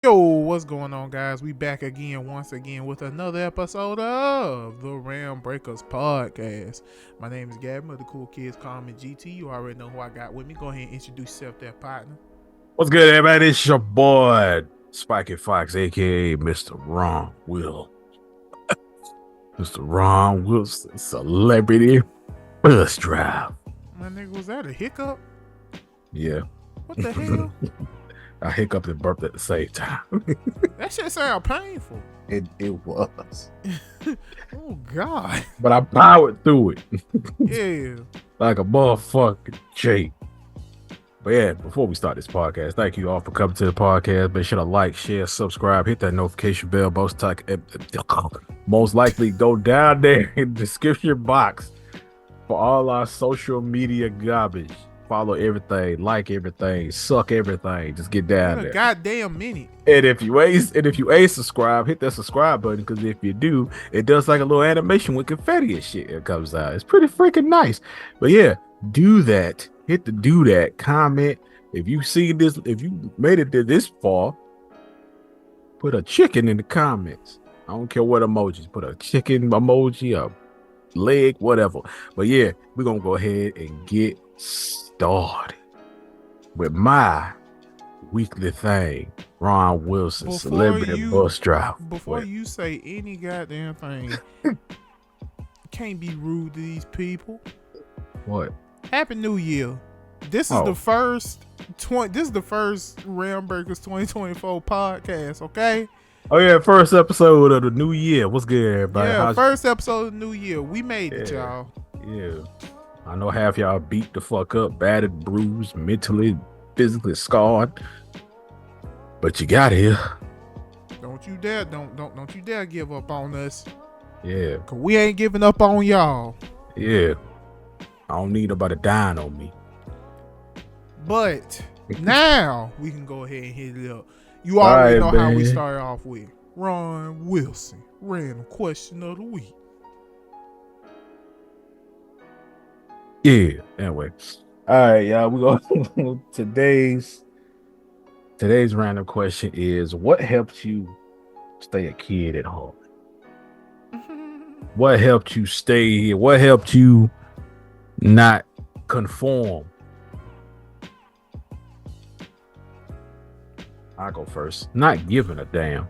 Yo, what's going on, guys? We back again, once again, with another episode of the RealmBreakers podcast. My name is Gavin of the cool kids call me GT. You already know who I got with me. Go ahead and introduce yourself there, partner. What's good, everybody? It's your boy, Spiky Fox, aka Mr. Ron Will. Mr. Ron Wilson, celebrity bus drive. My nigga, was that a hiccup? Yeah. What the hell? I hiccuped and burped at the same time. That shit sound painful. It was. Oh, God. But I powered through it Yeah. like a motherfucking Jake. But yeah, before we start this podcast, thank you all for coming to the podcast. Make sure to like, share, subscribe, hit that notification bell. Most likely go down there in the description box for all our social media garbage. Follow everything, like everything, suck everything. Just get down there. Goddamn minute. And if you ain't subscribe, hit that subscribe button, because if you do, it does like a little animation with confetti and shit that comes out. It's pretty freaking nice. But yeah, do that. Hit the do that. Comment. If you see this, if you made it to this far, put a chicken in the comments. I don't care what emojis. Put a chicken emoji, a leg, whatever. But yeah, we're gonna go ahead and get started with my weekly thing. Ron Wilson, celebrity bus driver. Before you say any goddamn thing, can't be rude to these people. What? Happy New Year. This is the first RealmBreakers 2024 podcast, okay? Oh yeah, first episode of the new year. What's good, everybody? Yeah, first episode of the new year. We made it, y'all. Yeah. I know half y'all beat the fuck up, battered, bruised, mentally, physically scarred. But you got here. Don't you dare give up on us. Yeah. Cause we ain't giving up on y'all. Yeah. I don't need nobody dying on me. But now we can go ahead and hit it up. You already know how we start off with Ron Wilson, random question of the week. Yeah. Anyway. All right, y'all. We go today's random question is, what helped you stay a kid at heart? What helped you stay here? What helped you not conform? I go first. Not giving a damn.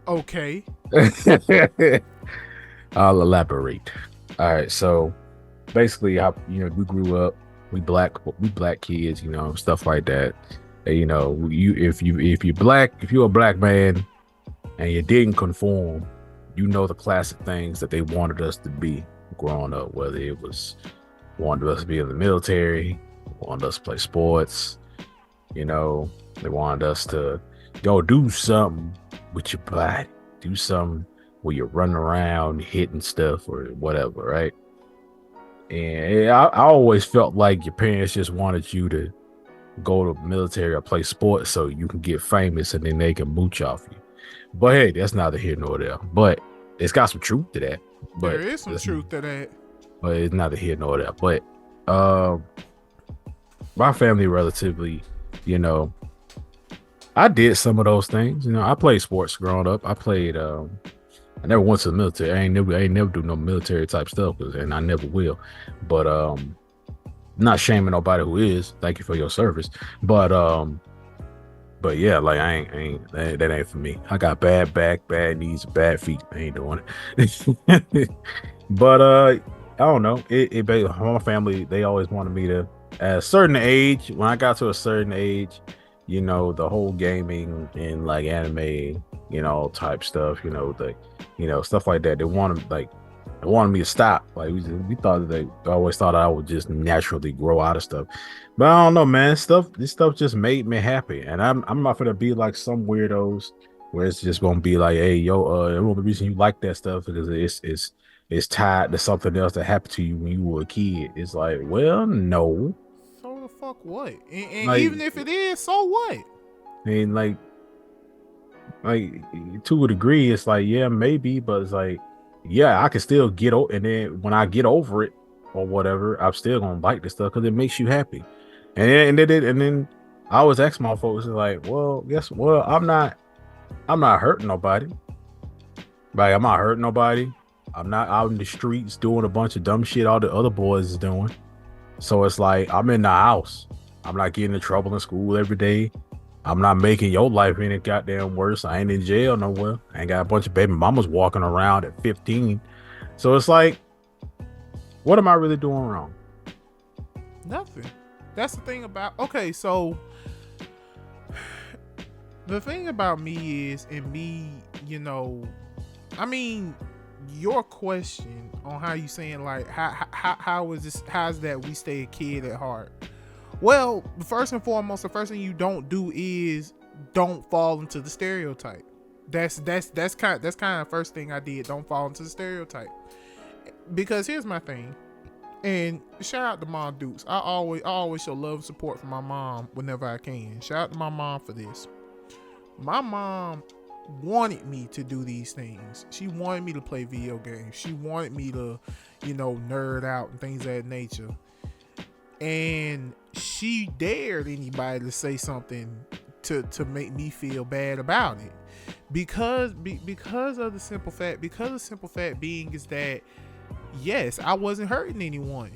Okay. I'll elaborate. All right, so basically, we grew up, we black kids, stuff like that. And, if you're a black man and you didn't conform, the classic things that they wanted us to be growing up, whether it was wanted us to be in the military, wanted us to play sports, they wanted us to go do something with your body, do something where you're running around hitting stuff or whatever, right? And I always felt like your parents just wanted you to go to the military or play sports so you can get famous and then they can mooch off you. But hey, that's neither here nor there. But it's got some truth to that. But there is some truth to that. But it's neither here nor there. But my family relatively, I did some of those things. I played sports growing up. I played I never went to the military. I ain't never do no military type stuff, and I never will. But not shaming nobody who is. Thank you for your service. But yeah, like that ain't for me. I got bad back, bad knees, bad feet. I ain't doing it. But I don't know. My family, they always wanted me to, at a certain age, when I got to a certain age, the whole gaming and like anime, type stuff, stuff like that. They wanted me to stop. Like we thought they always thought I would just naturally grow out of stuff. But I don't know, man. This stuff just made me happy. And I'm not gonna be like some weirdos where it's just gonna be like, hey, yo, the only reason you like that stuff is it's tied to something else that happened to you when you were a kid. It's like, well, no. So the fuck what? And like, even if it is, so what? And like to a degree, it's like, yeah, maybe, but it's like, yeah, I can still get over, and then when I get over it or whatever, I'm still gonna like this stuff because it makes you happy. And then I always ask my folks, like, well, I'm not hurting nobody. Like, I'm not hurting nobody. I'm not out in the streets doing a bunch of dumb shit all the other boys is doing. So it's like I'm in the house. I'm not getting in trouble in school every day. I'm not making your life any goddamn worse. I ain't in jail nowhere. I ain't got a bunch of baby mamas walking around at 15. So it's like, what am I really doing wrong? Nothing. That's the thing about. Okay, so the thing about me is, and me, I mean, your question on how you saying like how is this? How's that we stay a kid at heart? Well, first and foremost, the first thing you don't do is don't fall into the stereotype. That's kind of the first thing I did. Don't fall into the stereotype. Because here's my thing. And shout out to Mom Dukes. I always show love and support for my mom whenever I can. Shout out to my mom for this. My mom wanted me to do these things. She wanted me to play video games. She wanted me to, nerd out and things of that nature. And she dared anybody to say something to make me feel bad about it. Because of the simple fact being is that yes, I wasn't hurting anyone.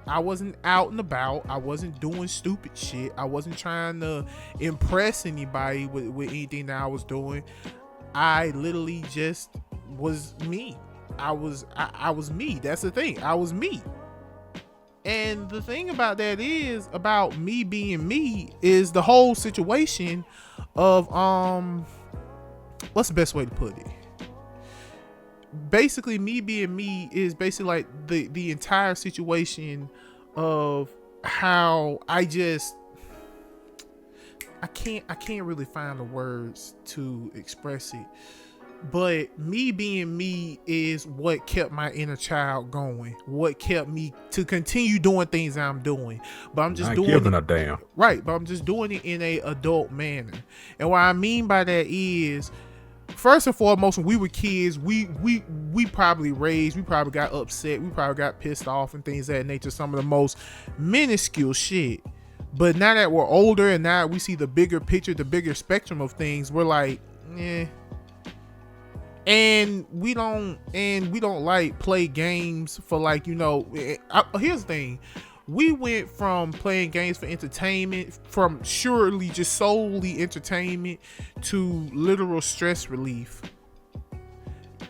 I wasn't out and about. I wasn't doing stupid shit. I wasn't trying to impress anybody with anything that I was doing. I literally just was me. I was me. That's the thing. I was me. And the thing about that is about me being me is the whole situation of what's the best way to put it? Basically me being me is basically like the entire situation of how I can't really find the words to express it, but me being me is what kept my inner child going, what kept me to continue doing things I'm doing, but I'm just doing giving a damn. Right, but I'm just doing it in a adult manner. And what I mean by that is, first and foremost, when we were kids, we probably raged, we probably got upset, we probably got pissed off and things of that nature, some of the most minuscule shit. But now that we're older and now we see the bigger picture, the bigger spectrum of things, we're like, eh. And we don't like play games for like, here's the thing. We went from playing games for entertainment, from surely just solely entertainment, to literal stress relief.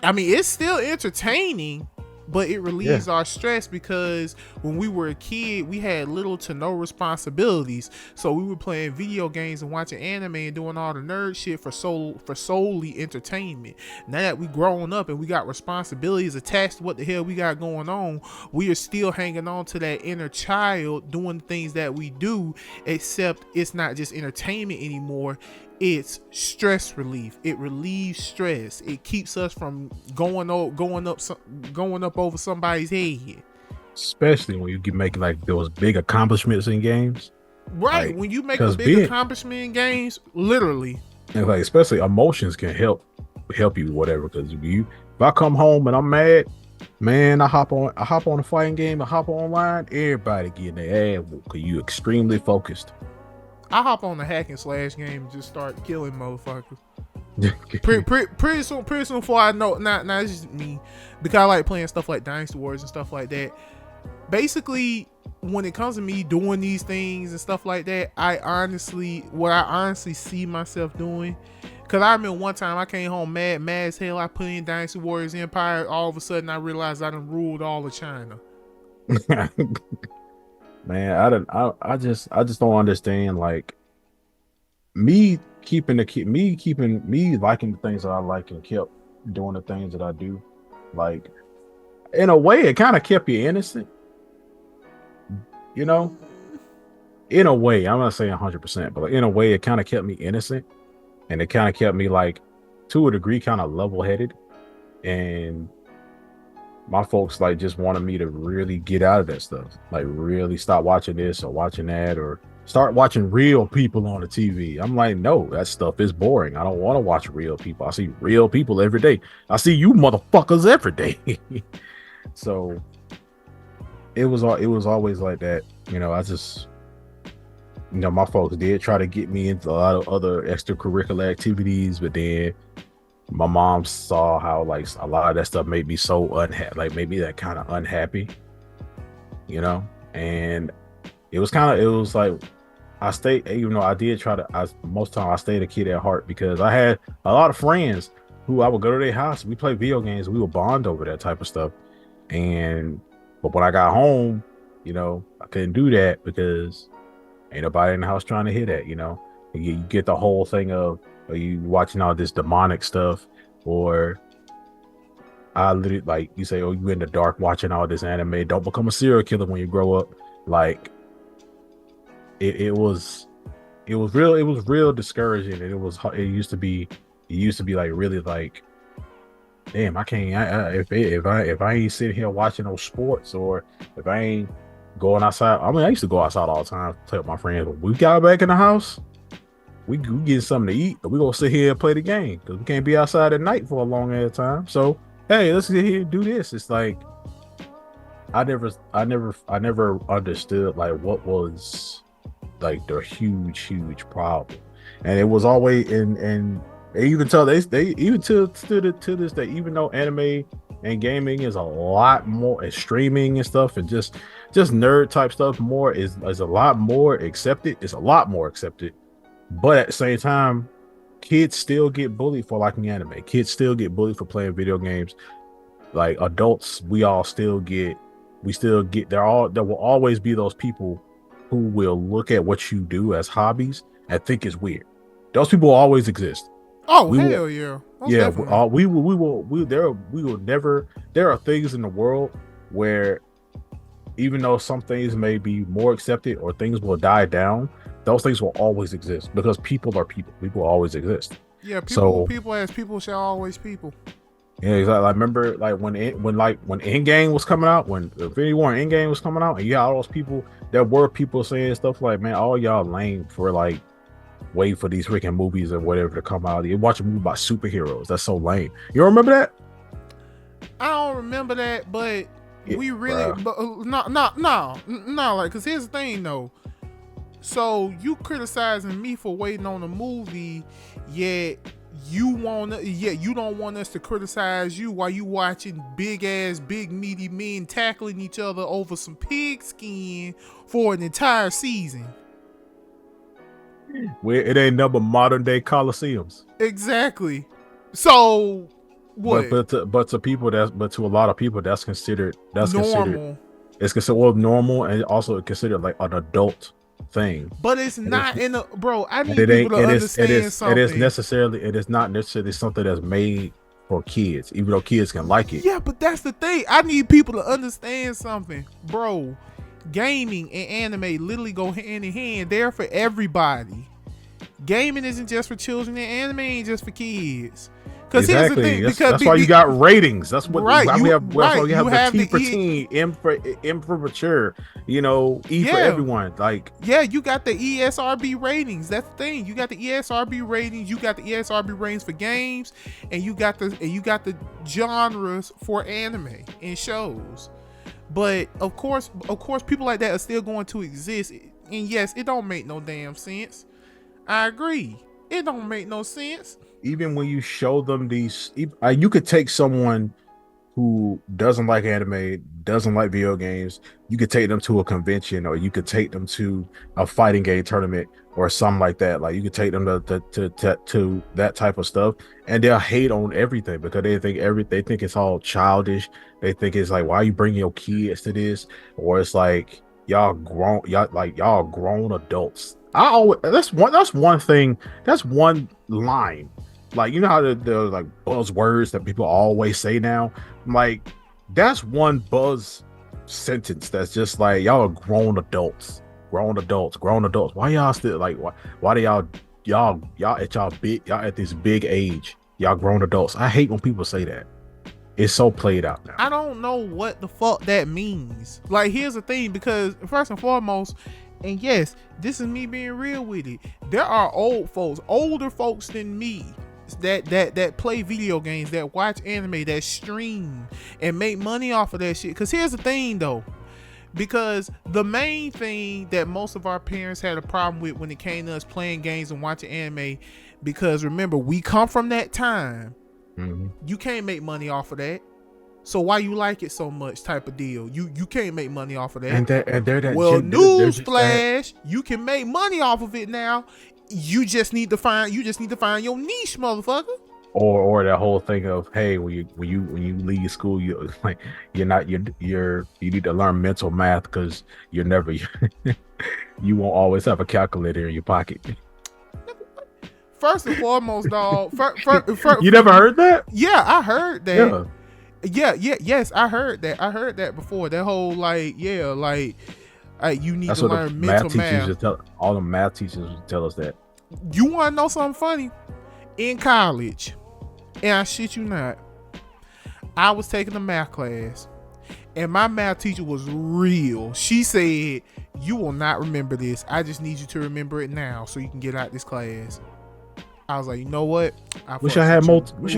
I mean, it's still entertaining, but it relieves our stress because when we were a kid, we had little to no responsibilities. So we were playing video games and watching anime and doing all the nerd shit for solely entertainment. Now that we grown up and we got responsibilities attached to what the hell we got going on, we are still hanging on to that inner child doing things that we do, except it's not just entertainment anymore. It's stress relief. It relieves stress. It keeps us from going up over somebody's head. Especially when you get making like those big accomplishments in games. Right. Like, when you make a big accomplishment in games, literally. And like, especially emotions can help you, whatever. Because if I come home and I'm mad, man, I hop on a fighting game, I hop online, everybody getting their ass whooped because you extremely focused. I hop on the hack and slash game and just start killing motherfuckers. pretty soon before I know, not it's just me, because I like playing stuff like Dynasty Wars and stuff like that. Basically, when it comes to me doing these things and stuff like that, I honestly see myself doing, because I remember one time I came home mad as hell. I put in Dynasty Warriors Empire. All of a sudden, I realized I done ruled all of China. Man, I just don't understand, like, me liking the things that I like and kept doing the things that I do. Like, in a way, it kind of kept you innocent. In a way, I'm not saying 100%, but like, in a way, it kind of kept me innocent, and it kind of kept me, like, to a degree, kind of level-headed. And my folks like just wanted me to really get out of that stuff, like really stop watching this or watching that, or start watching real people on the TV. I'm like, no, that stuff is boring. I don't want to watch real people. I see real people every day. I see you motherfuckers every day. So it was always like that. my folks did try to get me into a lot of other extracurricular activities, but then my mom saw how like a lot of that stuff made me so unhappy, like made me that kind of unhappy, and it was like I stayed, even though I did try to, most time I stayed a kid at heart because I had a lot of friends who I would go to their house, we play video games, we would bond over that type of stuff. But when I got home, I couldn't do that because ain't nobody in the house trying to hear that. You get the whole thing of, are you watching all this demonic stuff, or I literally, like you say, oh, you in the dark watching all this anime, don't become a serial killer when you grow up. Like it was real discouraging, and it used to be like really like, damn, I can't, if I ain't sitting here watching those sports, or if I ain't going outside. I mean, I used to go outside all the time, play with my friends, but we got back in the house, we get something to eat, but we gonna sit here and play the game because we can't be outside at night for a long ass time. So hey, let's sit here and do this. It's like I never understood like what was like the huge problem, and it was always and you can tell they even to this day, even though anime and gaming is a lot more, and streaming and stuff, and just nerd type stuff more is a lot more accepted. It's a lot more accepted, but at the same time, kids still get bullied for liking anime. Kids still get bullied for playing video games. Like adults, there will always be those people who will look at what you do as hobbies and think it's weird. Those people will always exist. Oh, hell yeah. Yeah, we will never. There are things in the world where, even though some things may be more accepted or things will die down, those things will always exist because people are people. People will always exist. Yeah, people as people shall always people. Yeah, exactly. I remember like when Endgame was coming out, when Infinity War and Endgame was coming out, and you had all those people, there were people saying stuff like, man, all y'all lame for like wait for these freaking movies or whatever to come out. You watch a movie about superheroes. That's so lame. You don't remember that? I don't remember that, but Yeah, we really, bruh. no, like, cause here's the thing though. So you criticizing me for waiting on a movie, yet you don't want us to criticize you while you watching big meaty men tackling each other over some pig skin for an entire season. Where it ain't number modern day coliseums. Exactly. So what? But to a lot of people that's considered Normal. It's considered normal, and also considered like an adult thing. But it's not in a, bro. I need And people to understand something. It is not necessarily something that's made for kids, even though kids can like it. Yeah, but that's the thing. I need people to understand something, bro. Gaming and anime literally go hand in hand. They're for everybody. Gaming isn't just for children, and anime ain't just for kids. Because here's the thing, that's why you got ratings. That's what right. We have the T for the teen, M for mature, E for everyone. Like, yeah, you got the ESRB ratings. That's the thing. You got the ESRB ratings. You got the ESRB ratings for games, and you got the genres for anime and shows. But of course, people like that are still going to exist. And yes, it don't make no damn sense. I agree. It don't make no sense. even when you show them these, you could take someone who doesn't like anime, doesn't like video games, you could take them to a convention, or you could take them to a fighting game tournament or something like that. Like, you could take them to that type of stuff, and they'll hate on everything because they think it's all childish. They think it's like, why are you bringing your kids to this? Or it's like, y'all grown adults. That's one line. Like, you know how the like buzzwords that people always say now? Like, that's one buzz sentence that's just like, y'all are grown adults. Why y'all still like, why do y'all at this big age, y'all grown adults? I hate when people say that. It's so played out now. I don't know what the fuck that means. Like, here's the thing, because first and foremost, and yes, this is me being real with it, there are older folks than me that play video games, that watch anime, that stream and make money off of that shit. Because here's the thing though, Because the main thing that most of our parents had a problem with when it came to us playing games and watching anime, because remember, we come from that time. Mm-hmm. You can't make money off of that. So why you like it so much type of deal? You can't make money off of that. And they're that. Well, newsflash, you can make money off of it now. You just need to find your niche, motherfucker. Or that whole thing of, hey, when you leave school, you need to learn mental math because you won't always have a calculator in your pocket. First and foremost, dog. You never heard that? Yeah, I heard that. Yeah. Yes, I heard that. I heard that before. That whole you need to learn mental math. All the math teachers tell us that. You want to know something funny? In college, and I shit you not, I was taking a math class, and my math teacher was real. She said, "You will not remember this. I just need you to remember it now so you can get out this class." I was like, you know what? Wish I had more teachers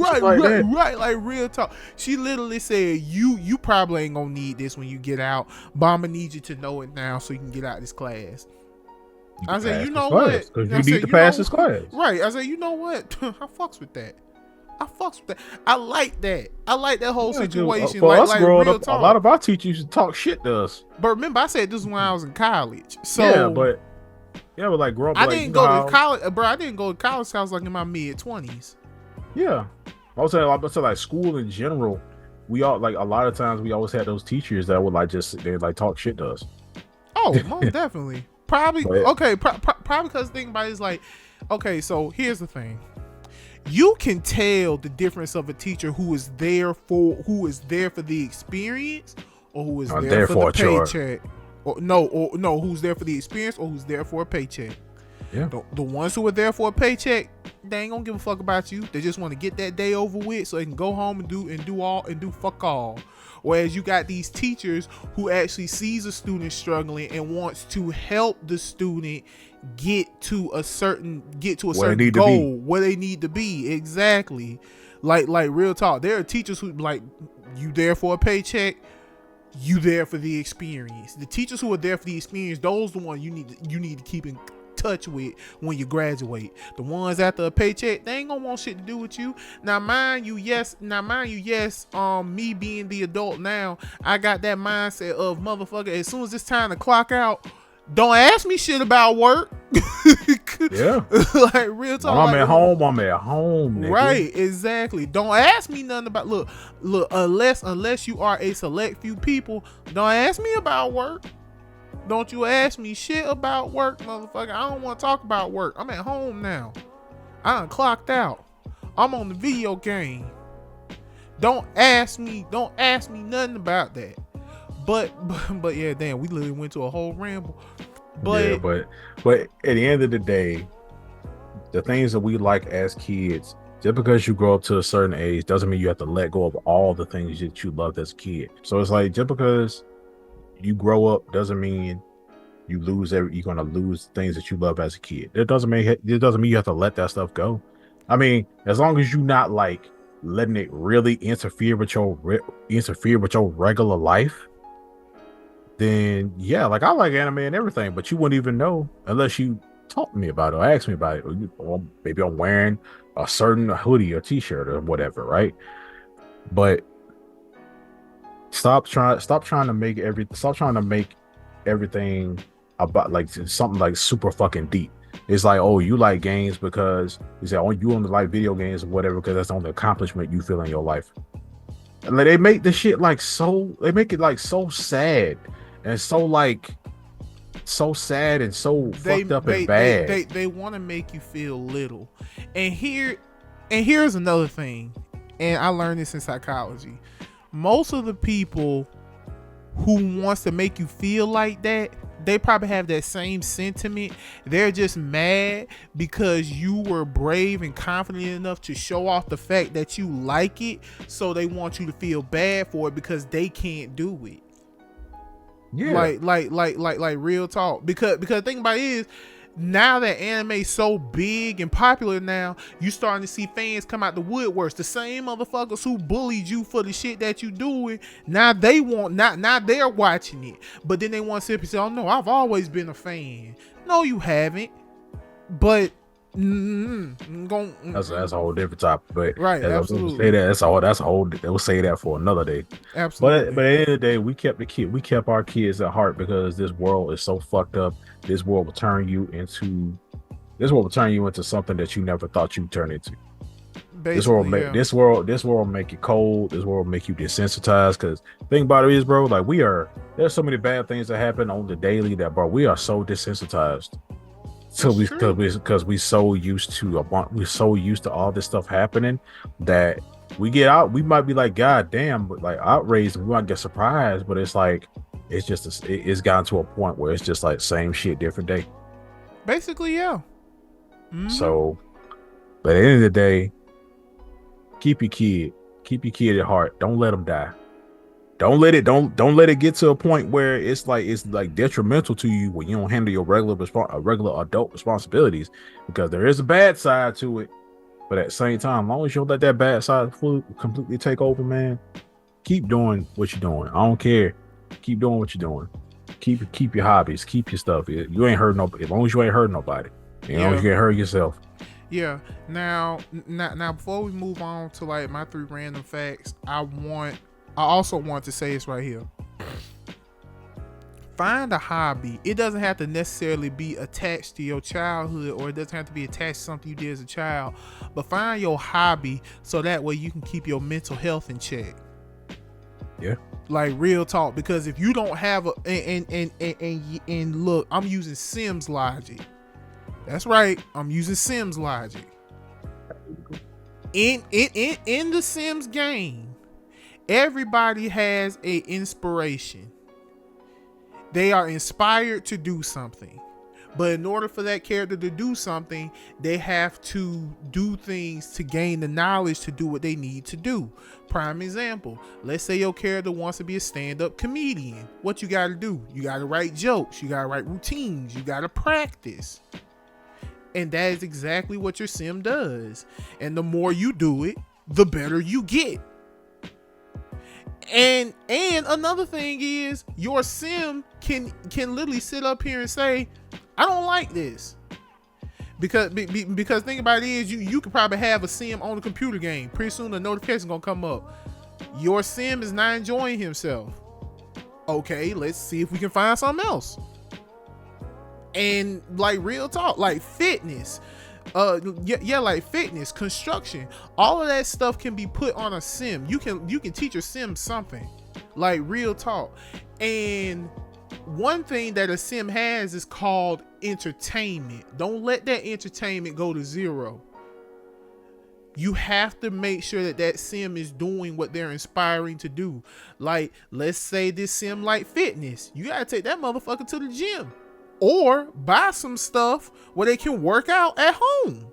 like that. Right, like real talk. She literally said, you probably ain't gonna need this when you get out, but I'm gonna need you to know it now so you can get out of this class. I said, you know what? Because you need to pass this class. Right. I said, you know what? I fucks with that. I like that. I like that whole situation. For us growing up, talk. a lot of our teachers used to talk shit to us. But remember, I said this is when I was in college. So yeah, but like grow up. I didn't go to college, bro. I didn't go to college. So I was like in my mid-20s. Yeah, I was saying like school in general. We all like a lot of times we always had those teachers that would they talk shit to us. Oh, most definitely. Probably okay. Probably because the thing about it is like, okay. So here's the thing. You can tell the difference of a teacher who is there for the experience or who is there for the paycheck. Or who's there for the experience or who's there for a paycheck. Yeah. The ones who are there for a paycheck, they ain't gonna give a fuck about you. They just want to get that day over with so they can go home and do fuck all. Whereas you got these teachers who actually sees a student struggling and wants to help the student get to a certain goal where they need to be. Exactly. Like real talk. There are teachers who like, you there for a paycheck, you there for the experience. The teachers who are there for the experience, those are the ones you need to keep in touch with when you graduate. The ones after a paycheck, they ain't gonna want shit to do with you. Now mind you, yes, me being the adult now, I got that mindset of motherfucker, as soon as it's time to clock out, don't ask me shit about work. Yeah. Like real talk. When I'm at home, nigga. Right, exactly. Don't ask me nothing about look, unless you are a select few people, don't ask me about work. Don't you ask me shit about work, motherfucker. I don't want to talk about work. I'm at home now. I done clocked out. I'm on the video game. Don't ask me nothing about that. But yeah, damn, we literally went to a whole ramble. But at the end of the day, the things that we like as kids, just because you grow up to a certain age doesn't mean you have to let go of all the things that you loved as a kid. So it's like, just because you grow up doesn't mean you're gonna lose things that you love as a kid. It doesn't mean you have to let that stuff go. I mean, as long as you're not like letting it really interfere with your regular life, then yeah, like I like anime and everything, but you wouldn't even know unless you talk to me about it or ask me about it, or maybe I'm wearing a certain hoodie or t-shirt or whatever, right? But stop trying to make everything about like something like super fucking deep. It's like, oh, you like games because you say, oh, you only like video games or whatever because that's the only accomplishment you feel in your life. And like, they make the shit like they make it like so sad and so sad and so fucked up and bad. They want to make you feel little. And here's another thing, and I learned this in psychology. Most of the people who wants to make you feel like that, they probably have that same sentiment. They're just mad because you were brave and confident enough to show off the fact that you like it, so they want you to feel bad for it because they can't do it. Yeah. Like real talk. Because the thing about it is, now that anime's so big and popular now, you starting to see fans come out the woodworks. The same motherfuckers who bullied you for the shit that you doing, now they want, now they're watching it. But then they want to sit up and say, oh no, I've always been a fan. No, you haven't. But that's a whole different topic. But right, absolutely. Say that that's a whole. We'll say that for another day. Absolutely. But at the end of the day, we kept our kids at heart because this world is so fucked up. This world will turn you into something that you never thought you'd turn into. This world make you cold. This world make you desensitized. Because the thing about it is, bro, like there's so many bad things that happen on the daily that, bro, we are so desensitized. So because we're so used to all this stuff happening that we get out, we might be like, God damn, but like outraged, we might get surprised, but it's like it's gotten to a point where it's just like same shit, different day. Basically, yeah. Mm-hmm. So, but at the end of the day, keep your kid at heart. Don't let them die. Don't let it get to a point where it's like detrimental to you when you don't handle your regular adult responsibilities, because there is a bad side to it. But at the same time, as long as you don't let that bad side completely take over, man, keep doing what you're doing. I don't care. Keep doing what you're doing. Keep your hobbies. Keep your stuff. You ain't hurt nobody. As long as you ain't hurt nobody. As long as you ain't hurt yourself. Yeah. Now, before we move on to like my 3 random facts, I also want to say this right here. Find a hobby. It doesn't have to necessarily be attached to your childhood, or it doesn't have to be attached to something you did as a child, but find your hobby so that way you can keep your mental health in check. Yeah. Like real talk, because if you don't have and look, I'm using Sims logic. That's right. I'm using Sims logic. In the Sims game, everybody has an inspiration. They are inspired to do something. But in order for that character to do something, they have to do things to gain the knowledge to do what they need to do. Prime example, let's say your character wants to be a stand-up comedian. What you got to do? You got to write jokes. You got to write routines. You got to practice. And that is exactly what your sim does. And the more you do it, the better you get. And another thing is, your sim can literally sit up here and say, I don't like this. Because think about it is, you could probably have a sim on the computer game. Pretty soon the notification gonna come up. Your sim is not enjoying himself. Okay, let's see if we can find something else. And like real talk, like fitness, like fitness, construction, all of that stuff can be put on a sim. You can teach your sim something, like real talk. And one thing that a sim has is called entertainment. Don't let that entertainment go to zero. You have to make sure that sim is doing what they're inspiring to do. Like, let's say this sim like fitness. You gotta take that motherfucker to the gym. Or buy some stuff where they can work out at home.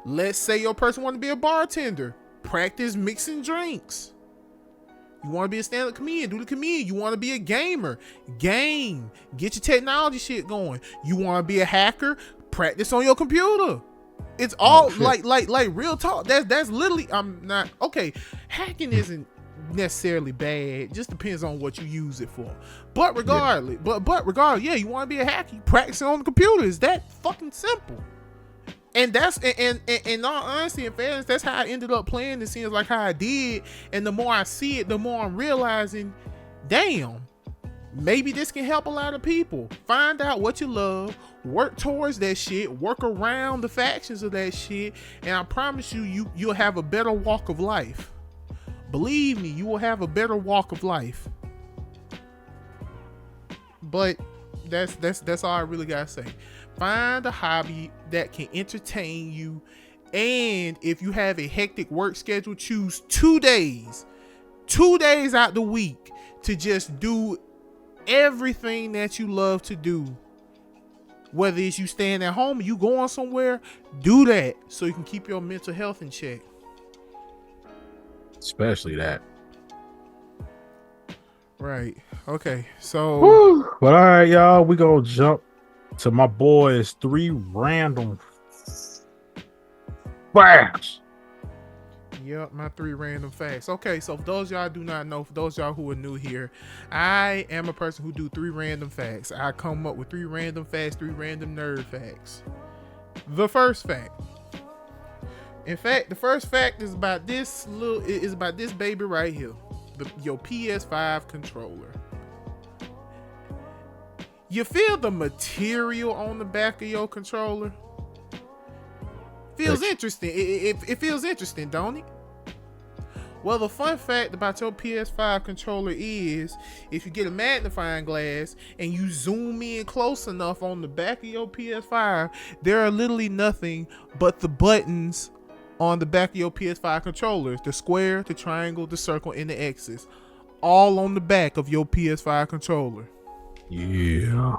Let's say your person want to be a bartender. Practice mixing drinks. You want to be a stand-up comedian, do the comedian. You want to be a gamer, game. Get your technology shit going. You want to be a hacker, practice on your computer. It's all like real talk. That's literally, I'm not, okay, hacking isn't necessarily bad. It just depends on what you use it for. But regardless, yeah, you want to be a hacker, you practice on the computer. It's that fucking simple. And that's and in all honesty and fairness, that's how I ended up playing. It seems like how I did. And the more I see it, the more I'm realizing, damn, maybe this can help a lot of people. Find out what you love, work towards that shit, work around the factions of that shit, and I promise you'll have a better walk of life. Believe me, you will have a better walk of life. But that's all I really gotta say. Find a hobby that can entertain you, and if you have a hectic work schedule, choose 2 days out the week to just do everything that you love to do. Whether it's you staying at home or you going somewhere, do that so you can keep your mental health in check. Especially that. Right. Okay. So. Woo. But all right, y'all, we gonna jump to my boys 3 random facts. Yep, my 3 random facts. Okay, so for those y'all do not know, for those y'all who are new here, I am a person who do 3 random facts. I come up with 3 random facts, 3 random nerd facts. The first fact. In fact, the first fact is about this baby right here, your PS5 controller. You feel the material on the back of your controller? Feels interesting. It feels interesting, don't it? Well, the fun fact about your PS5 controller is if you get a magnifying glass and you zoom in close enough on the back of your PS5, there are literally nothing but the buttons on the back of your PS5 controllers, the square, the triangle, the circle, and the X's, all on the back of your PS5 controller. Yeah.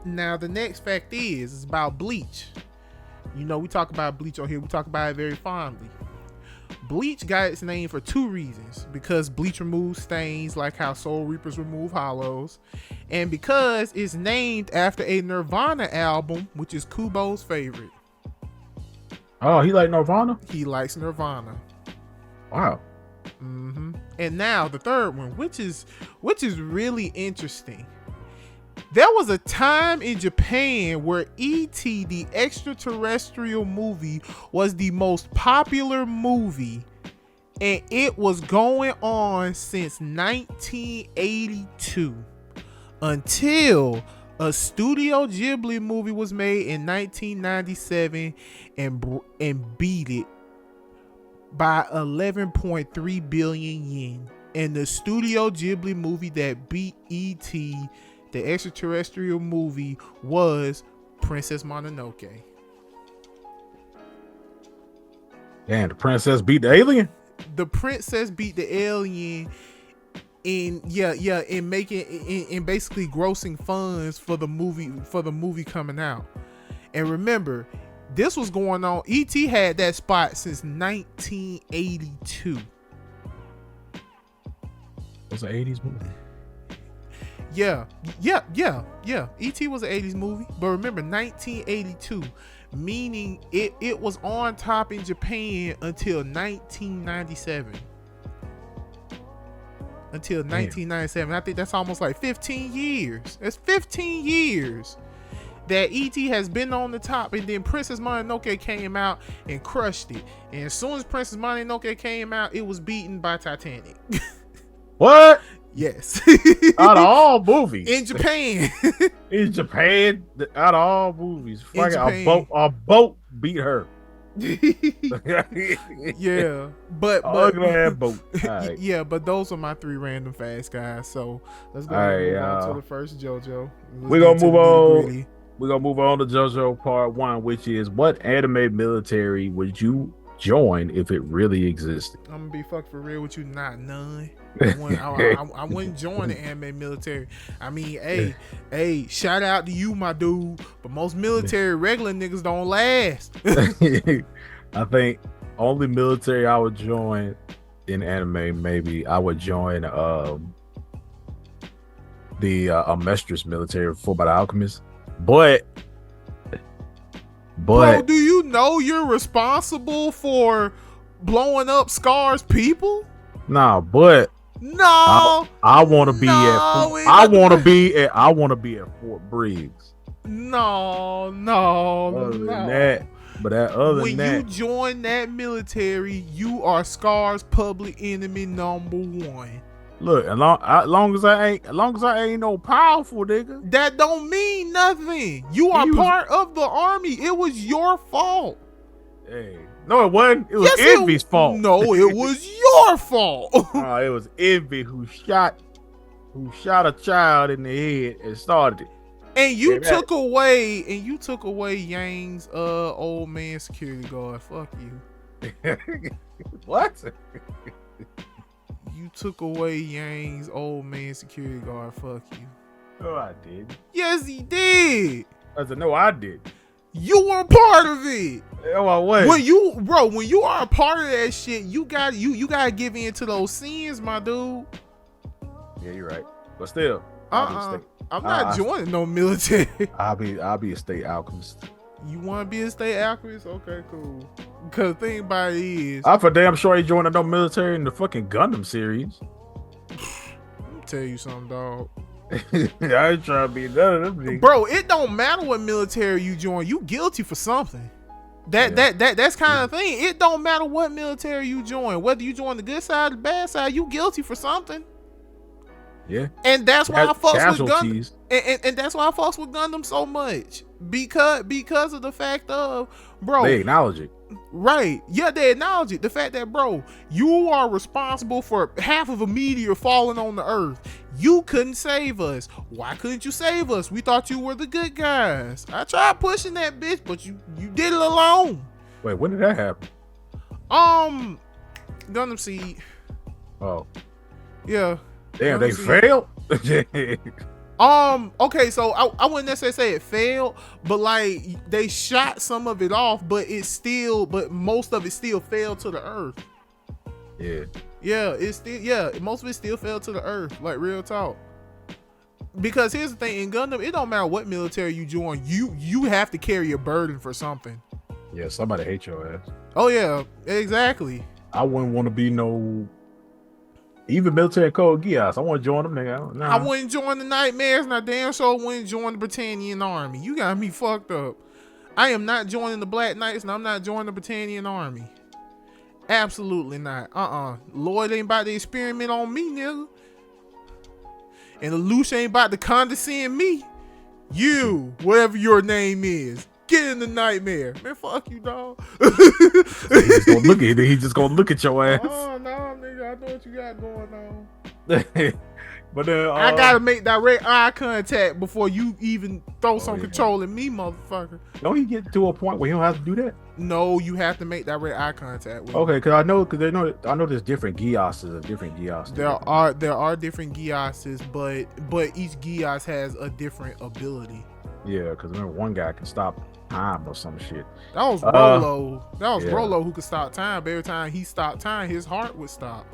Now, the next fact is about bleach. You know, we talk about bleach on here. We talk about it very fondly. Bleach got its name for 2 reasons. Because bleach removes stains like how Soul Reapers remove hollows. And because it's named after a Nirvana album, which is Kubo's favorite. Oh, he like Nirvana? He likes Nirvana. Wow. And now the third one, which is really interesting. There was a time in Japan where E.T. the extraterrestrial movie was the most popular movie, and it was going on since 1982 until a Studio Ghibli movie was made in 1997 and beat it by 11.3 billion yen. And the Studio Ghibli movie that beat E.T., the extraterrestrial movie, was Princess Mononoke. Damn, the princess beat the alien? The princess beat the alien in basically grossing funds for the movie coming out. And remember, this was going on. E.T. had that spot since 1982. Was an 80s movie? Yeah. E.T. was an 80s movie, but remember 1982, meaning it was on top in Japan until 1997. Until 1997. I think that's almost like 15 years. That's 15 years that E.T. has been on the top, and then Princess Mononoke came out and crushed it. And as soon as Princess Mononoke came out, it was beaten by Titanic. What? Yes. Out of all movies. In Japan. In Japan, out of all movies. A boat beat her. Yeah. But ugly ass boat. Right. Yeah, but those are my 3 random facts, guys. So let's go ahead and move on to the first JoJo. We're gonna move on. We're gonna move on to JoJo part 1, which is what anime military would you join if it really existed? I'm gonna be fucked for real with you, not none. I wouldn't join the anime military. I mean, hey, shout out to you, my dude. But most military regular niggas don't last. I think only military I would join in anime, maybe I would join the Amestris military for by the Alchemist. But bro, do you know you're responsible for blowing up Scar's people? Nah, but no, I want to be I want to be at Fort Briggs. No. When you join that military, you are Scar's public enemy number 1. Look, as long as I ain't no powerful nigga, that don't mean nothing. You are part of the army. It was your fault. Hey. No, it wasn't. It was Envy's fault. No, it was your fault. It was Envy who shot a child in the head and started it. And you took away Yang's old man security guard. Fuck you. What? You took away Yang's old man security guard. Fuck you. No, I did. Yes, he did. I said, no, I did. You were part of it. Oh, I was. When you are a part of that shit, you gotta give in to those sins, my dude. Yeah, you're right. But still, I'm not joining no military. I'll be a state alchemist. You want to be a state alchemist? Okay, cool. Because the thing about it is, I'm for damn sure ain't joining no military in the fucking Gundam series. Let me tell you something, dog. I ain't trying to be none of them niggas. Bro, it don't matter what military you join. You guilty for something. That's kind of thing. It don't matter what military you join. Whether you join the good side or the bad side, you guilty for something. Yeah. And that's why I fucks with Gundam. And that's why I fucks with Gundam so much. Because of the fact of, bro. They acknowledge it. Right. Yeah, they acknowledge it. The fact that, bro, you are responsible for half of a meteor falling on the earth. You couldn't save us. Why couldn't you save us? We thought you were the good guys. I tried pushing that bitch, but you did it alone. Wait, when did that happen? Gundam Seed. Oh. Yeah. Damn, they failed? Okay, so I wouldn't necessarily say it failed, but like they shot some of it off, but most of it still fell to the earth. Yeah. Yeah, most of it still fell to the earth, like real talk. Because here's the thing, in Gundam, it don't matter what military you join, you have to carry a burden for something. Yeah, somebody hate your ass. Oh yeah, exactly. I wouldn't want to be no even military code Geass. I want to join them, nigga. Nah. I wouldn't join the Nightmares, and I damn sure wouldn't join the Britannian Army. You got me fucked up. I am not joining the Black Knights, and I'm not joining the Britannian Army. Absolutely not. Lloyd ain't about to experiment on me, nigga. And the Lelouch ain't about to condescend me. You, whatever your name is, get in the Nightmare. Man, fuck you, dog. He's just gonna look at your ass. Oh, no, nigga, I know what you got going on. But then I gotta make direct eye contact before you even throw some control at me, motherfucker. Don't he get to a point where he don't have to do that? No, you have to make direct eye contact with okay, because I know there's different Geasses and different Geasses. There are different Geasses, but each Geass has a different ability. Yeah, because remember one guy can stop time or some shit. That was Rolo. Rolo who could stop time. But every time he stopped time, his heart would stop.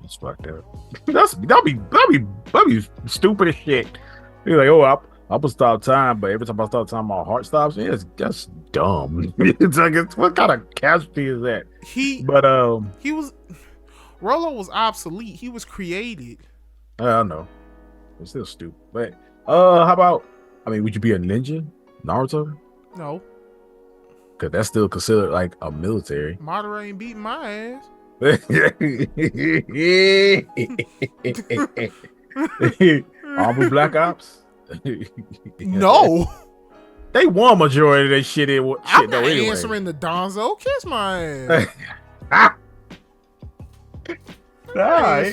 That's fucked up. That'd be stupid as shit. You're like, oh, I'm gonna stop time, but every time I stop time, my heart stops. Yeah, that's dumb. It's like, what kind of casualty is that? Rolo was obsolete. He was created. I know. It's still stupid. But how about? I mean, would you be a ninja, Naruto? No. Cause that's still considered like a military. Madara ain't beating my ass. Armored Black Ops? No. They won majority of that shit. I'm not answering the Donzo. Kiss my ass. I'm not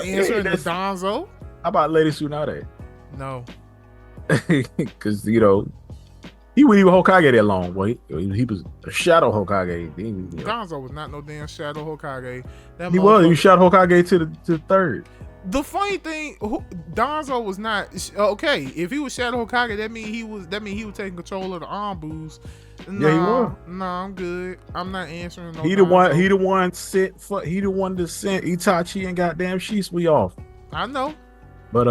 answering the Donzo. How about Lady Tsunade? No. Because, he wasn't even Hokage that long. Well, he was a Shadow Hokage. Donzo was not no damn Shadow Hokage. He was. He shot Hokage to the third. The funny thing, Donzo was not okay. If he was Shadow Hokage, that mean he was taking control of the Anbus. Yeah, he was. No, I'm good. I'm not answering no. He the one that sent Itachi and goddamn Shisui off. I know. But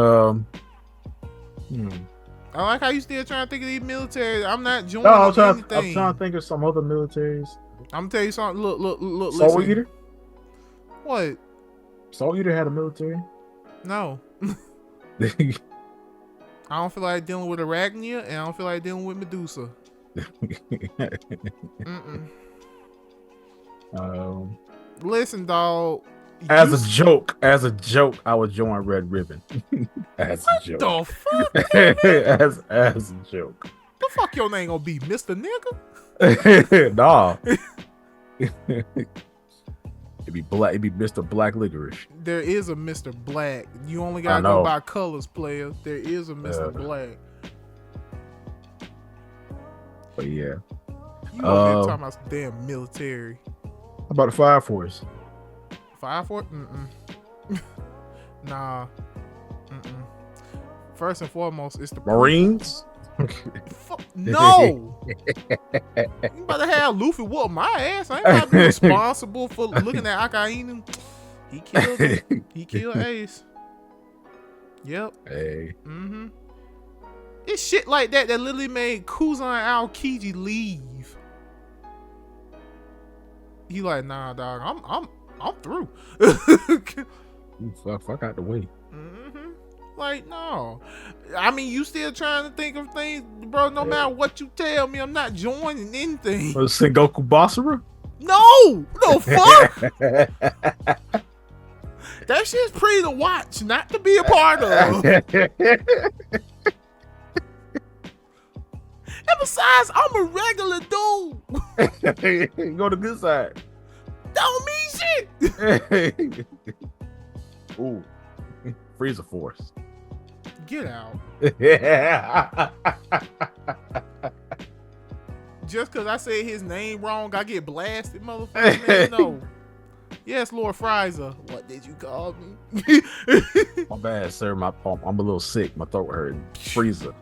I like how you still trying to think of these militaries. I'm not joining anything. I'm trying to think of some other militaries. I'm gonna tell you something. Look. Soul Eater? What? Soul Eater had a military? No. I don't feel like dealing with Arachnia, and I don't feel like dealing with Medusa. Listen, dog. As a joke, I would join Red Ribbon. As a joke. What the fuck? as a joke. The fuck your name gonna be, Mr. Nigga? Nah. It'd be black. It'd be Mr. Black Licorice. There is a Mr. Black. You only gotta go by colors, player. There is a Mr. Black. But yeah. You over there talking about some damn military. How about the Fire Force? Fire Force? Nah. First and foremost, it's the Marines. No. You about to have Luffy whoop my ass. I ain't got to be responsible for looking at Akainu. He killed Ace. Yep. Hey. Mm-hmm. It's shit like that that literally made Kuzan Aokiji leave. He like, nah, dog, I'm through. Fuck out the way. Mm-hmm. Like, no. I mean, you still trying to think of things, bro. No matter what you tell me, I'm not joining anything. Sengoku Basara? No fuck. That shit's pretty to watch, not to be a part of. And besides, I'm a regular dude. You go to the good side. Don't mean shit. Ooh, Freezer Force. Get out. Yeah. Just because I said his name wrong, I get blasted, motherfucker. Man, no. Yes, Lord Frieza. What did you call me? My bad, sir. I'm a little sick. My throat hurting. Freezer.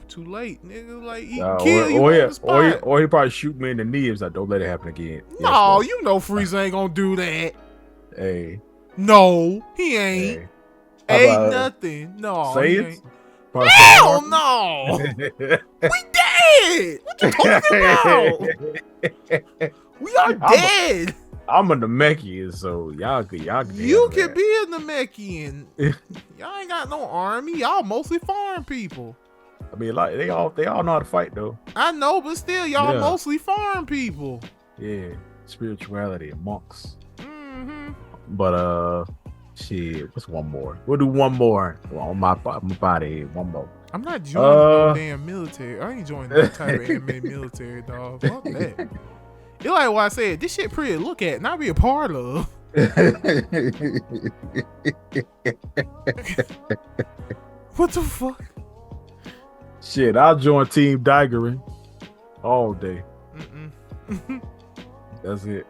Too late, nigga. Like, he can kill you on the spot. Or he probably shoot me in the knee if I don't let it happen again. No, yes, you know Frieza ain't gonna do that. Hey. No, he ain't. Hey. Ain't nothing. No. Say Hell no. We dead. What you talking about? We are dead. I'm a Namekian, so y'all can You can be a Namekian. Y'all ain't got no army. Y'all mostly farm people. I mean, like they all know how to fight though. I know, but still, y'all mostly farm people. Yeah, spirituality and monks. Mm-hmm. But shit, what's one more? We'll do one more on my body. One more. I'm not joining no damn military. I ain't joining no type of anime military, dog. Fuck that. It's like what I said. This shit pretty to look at, not be a part of. What the fuck? Shit, I'll join Team Daigerin all day. That's it.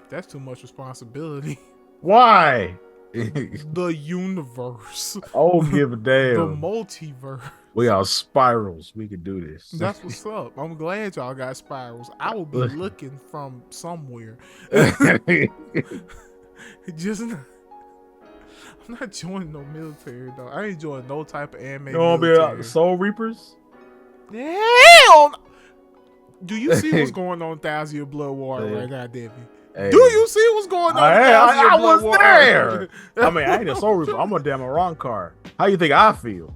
That's too much responsibility. Why? The universe. Oh, give a damn. The multiverse. We are spirals. We can do this. That's what's up. I'm glad y'all got spirals. I will be looking from somewhere. Just I'm not joining no military though. I ain't joining no type of anime. You want to be Soul Reapers? Hell no. Do you see what's going on in Thousand Year Blood War right now, Debbie? Hey. Do you see what's going on? I was there. I mean, I ain't a Soul Reaper. I'm a damn Arankar. How you think I feel?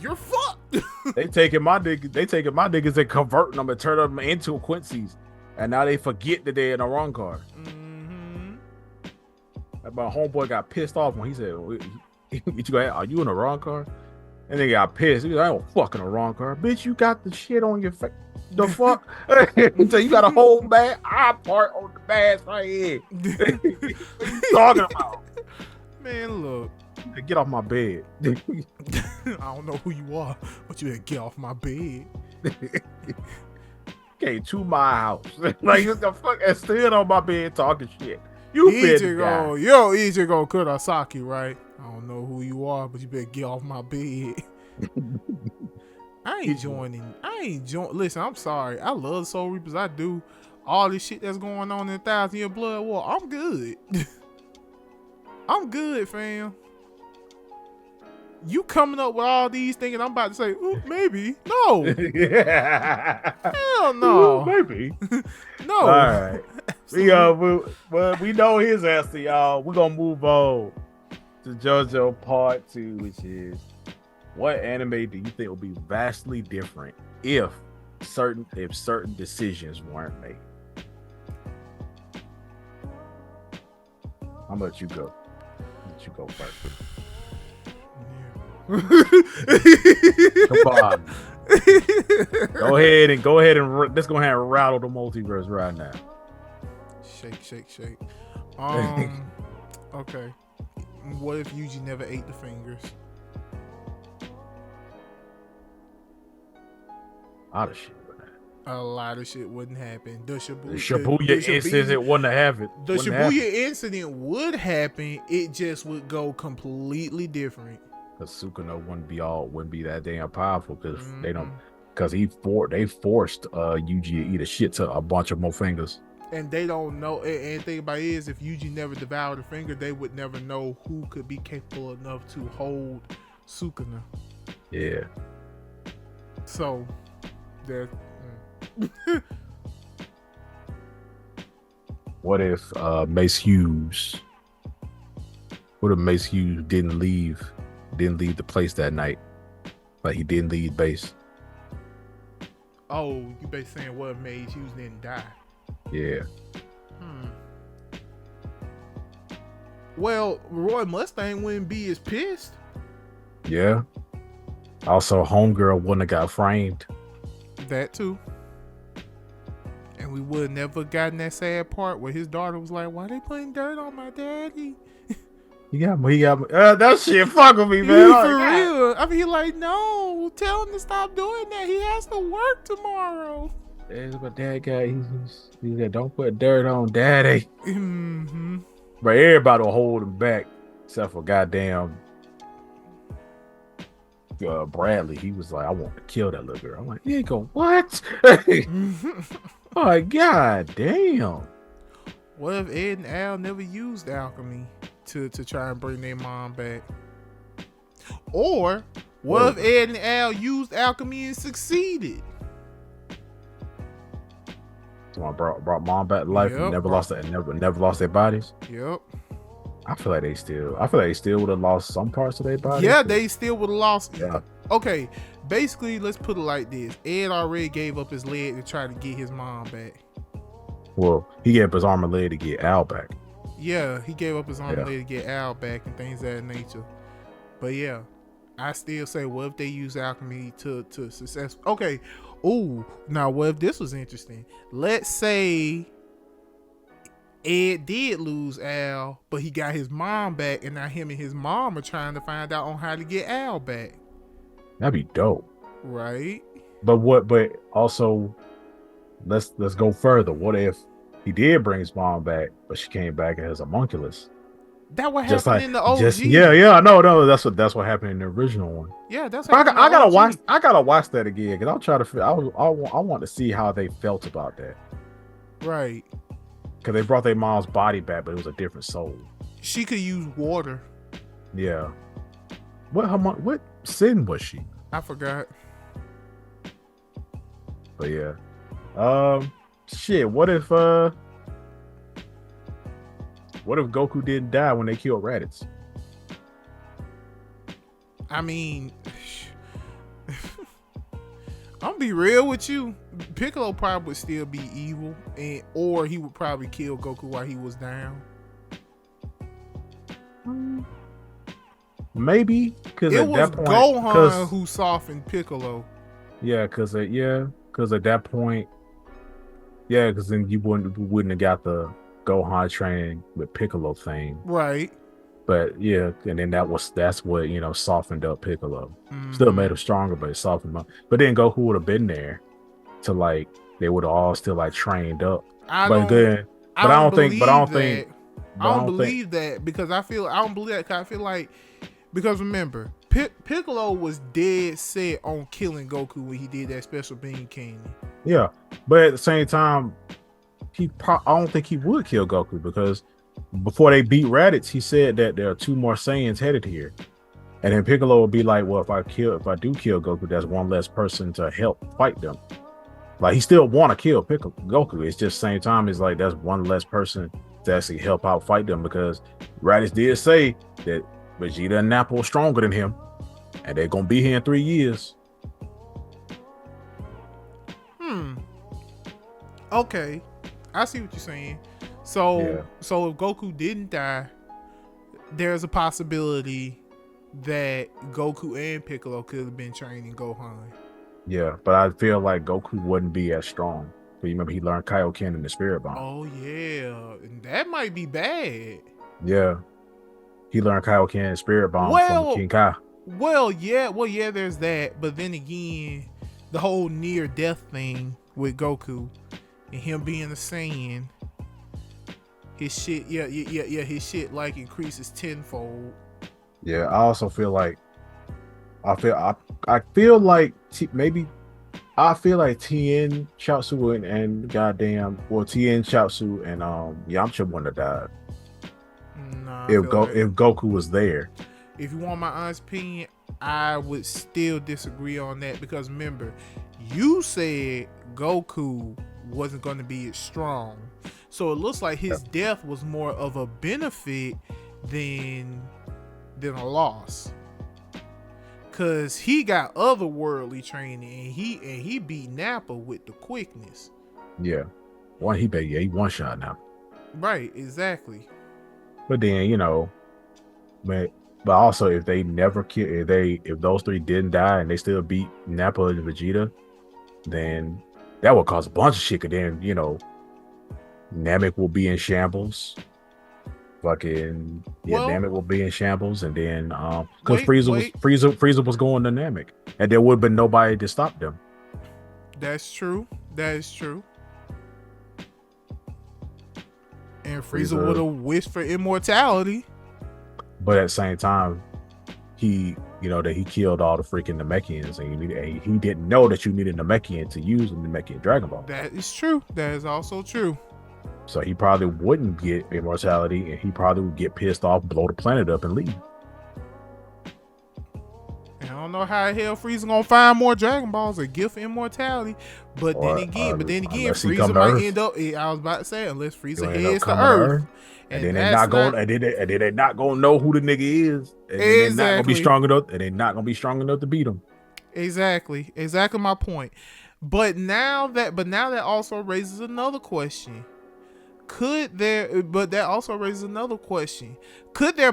You're fucked. They taking my niggas and converting them and turning them into Quincy's, and now they forget that they're in a Arankar. My homeboy got pissed off when he said, "Are you in a Arankar?" And they got pissed. He was like, "I don't fucking Arankar, bitch. You got the shit on your face." The fuck? So you got a whole bad eye part on the badge right here. What you talking about? Man, look. Get off my bed. I don't know who you are, but you better get off my bed. Came to my house. Like, what the fuck? And still on my bed talking shit. You Ichigo, yo, Ichigo Kurosaki, right? I don't know who you are, but you better get off my bed. I ain't joining. Listen, I'm sorry. I love Soul Reapers. I do. All this shit that's going on in 1,000 Year Blood War, I'm good. I'm good, fam. You coming up with all these things, I'm about to say, ooh, maybe. No. Hell no. Ooh, maybe. No. All right. We know his answer, y'all. We're going to move on to JoJo Part 2, which is, what anime do you think will be vastly different if certain decisions weren't made? How about you go? Let you go first. Come on. Go ahead and let's go ahead and rattle the multiverse right now. Shake. Okay. What if Yuji never ate the fingers? A lot of shit wouldn't happen. The Shibuya incident wouldn't happen. The Shibuya incident would happen. It just would go completely different. Because Sukuna wouldn't be that damn powerful because they forced Yuji to eat a shit to a bunch of more fingers. And they don't know. And the thing about it is, if Yuji never devoured a finger, they would never know who could be capable enough to hold Sukuna. Yeah. So, there. What if Mace Hughes? What if Mace Hughes didn't leave the place that night? Like he didn't leave base. Oh, you basically saying what made Hughes didn't die? Yeah. Well, Roy Mustang wouldn't be as pissed. Yeah. Also, Homegirl wouldn't have got framed. That too. And we would have never gotten that sad part where his daughter was like, "Why they putting dirt on my daddy?" He got me. That shit fuck with me, man. For real. I mean, like, no, tell him to stop doing that. He has to work tomorrow. That's what dad got. He said, don't put dirt on daddy. Mm-hmm. But everybody will hold him back, except for goddamn Bradley. He was like, I want to kill that little girl. I'm like, you ain't go, what? Oh, god damn. What if Ed and Al never used alchemy to try and bring their mom back? Or what if Ed and Al used alchemy and succeeded? Someone brought mom back to life and never lost their bodies. Yep. I feel like they still would have lost some parts of their body. Yeah, they still would have lost. Yeah. Okay, basically, let's put it like this: Ed already gave up his leg to try to get his mom back. Well, he gave up his arm and leg to get Al back. Yeah, he gave up his arm and leg to get Al back and things of that nature. But yeah, I still say, what if they use alchemy to success? Okay. Ooh, now what if this was interesting? Let's say Ed did lose Al, but he got his mom back, and now him and his mom are trying to find out on how to get Al back. That'd be dope. Right. But also let's go further. What if he did bring his mom back, but she came back as a homunculus? That what happened in the OG. No, that's what happened in the original one. Yeah, that's. I gotta watch that again because I'll try to. I want to see how they felt about that. Right. Because they brought their mom's body back, but it was a different soul. She could use water. Yeah. What sin was she? I forgot. But yeah. Shit. What if Goku didn't die when they killed Raditz? I mean, I'm gonna be real with you. Piccolo probably would still be evil, or he would probably kill Goku while he was down. Maybe because it was Gohan who softened Piccolo. Yeah, because at that point, because then you wouldn't have got the Gohan training with Piccolo thing, right? But yeah, and then that's what softened up Piccolo. Mm-hmm. Still made him stronger, but it softened him up. But then Goku would have been there to they would have all still trained up. I don't believe that because I don't believe that because I feel like because remember Piccolo was dead set on killing Goku when he did that special beam cannon. Yeah, but at the same time, I don't think he would kill Goku because before they beat Raditz, he said that there are 2 more Saiyans headed here, and then Piccolo would be like, "Well, if I do kill Goku, that's one less person to help fight them." Like he still want to kill Goku. It's just same time it's like that's one less person to actually help out fight them because Raditz did say that Vegeta and Nappa are stronger than him, and they're gonna be here in 3 years. Okay, I see what you're saying. So if Goku didn't die, there's a possibility that Goku and Piccolo could have been training Gohan. Yeah, but I feel like Goku wouldn't be as strong. But you remember he learned Kaioken in the Spirit Bomb. Oh yeah, that might be bad. Yeah, he learned Kaioken and Spirit Bomb from King Kai. Well, yeah, there's that. But then again, the whole near death thing with Goku and him being a Saiyan, his shit, his shit increases tenfold. Yeah, I also feel like I feel like maybe I feel like Tien, Chiaotzu, and goddamn, well, Tien, Chiaotzu, and Yamcha wouldn't have died Nah, I feel like if Goku was there. if you want my honest opinion, I would still disagree on that because remember, you said Goku wasn't going to be as strong, so it looks like his death was more of a benefit than a loss. Cause he got otherworldly training and he beat Nappa with the quickness. Yeah, he one shot now. Right, exactly. But then but also if they never kill, if those three didn't die and they still beat Nappa and Vegeta, then that would cause a bunch of shit. Cause then Namek will be in shambles. Fucking Namek will be in shambles, and then because Frieza was going to Namek, and there would have been nobody to stop them. That's true. That is true. And Frieza would have wished for immortality. But at the same time, he that he killed all the freaking Namekians, and he didn't know that you needed Namekian to use the Namekian Dragon Ball. That is true. That is also true. So he probably wouldn't get immortality, and he probably would get pissed off, blow the planet up, and leave. And I don't know how the hell Frieza gonna find more Dragon Balls or gift immortality. But then again, Frieza might end up. I was about to say, unless Frieza heads to Earth. And then they're not gonna know who the nigga is. And they're not gonna be strong enough. And they're not gonna be strong enough to beat him. Exactly my point. But now that also raises another question. Could there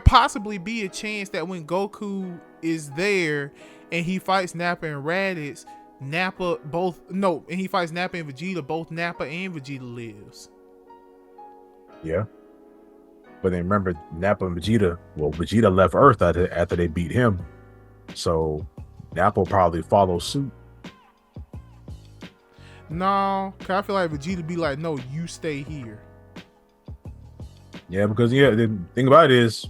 possibly be a chance that when Goku is there and he fights Nappa and Raditz, and he fights Nappa and Vegeta, both Nappa and Vegeta lives? Yeah. But then remember, Nappa and Vegeta left Earth after they beat him. So Nappa will probably follow suit. No, cause I feel like Vegeta be like, no, you stay here. Yeah, because the thing about it is,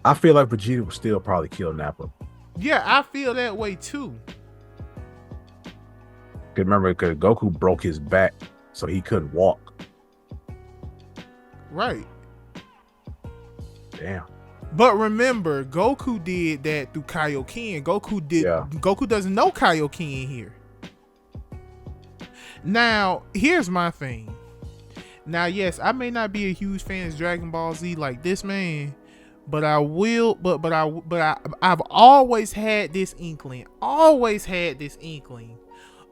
I feel like Vegeta would still probably kill Nappa. Yeah, I feel that way too. Remember, because Goku broke his back, so he couldn't walk. Right. Damn. But remember, Goku did that through Kaioken. Goku doesn't know Kaioken here. Now, here's my thing. Now, yes, I may not be a huge fan of Dragon Ball Z like this man, but I will. I've always had this inkling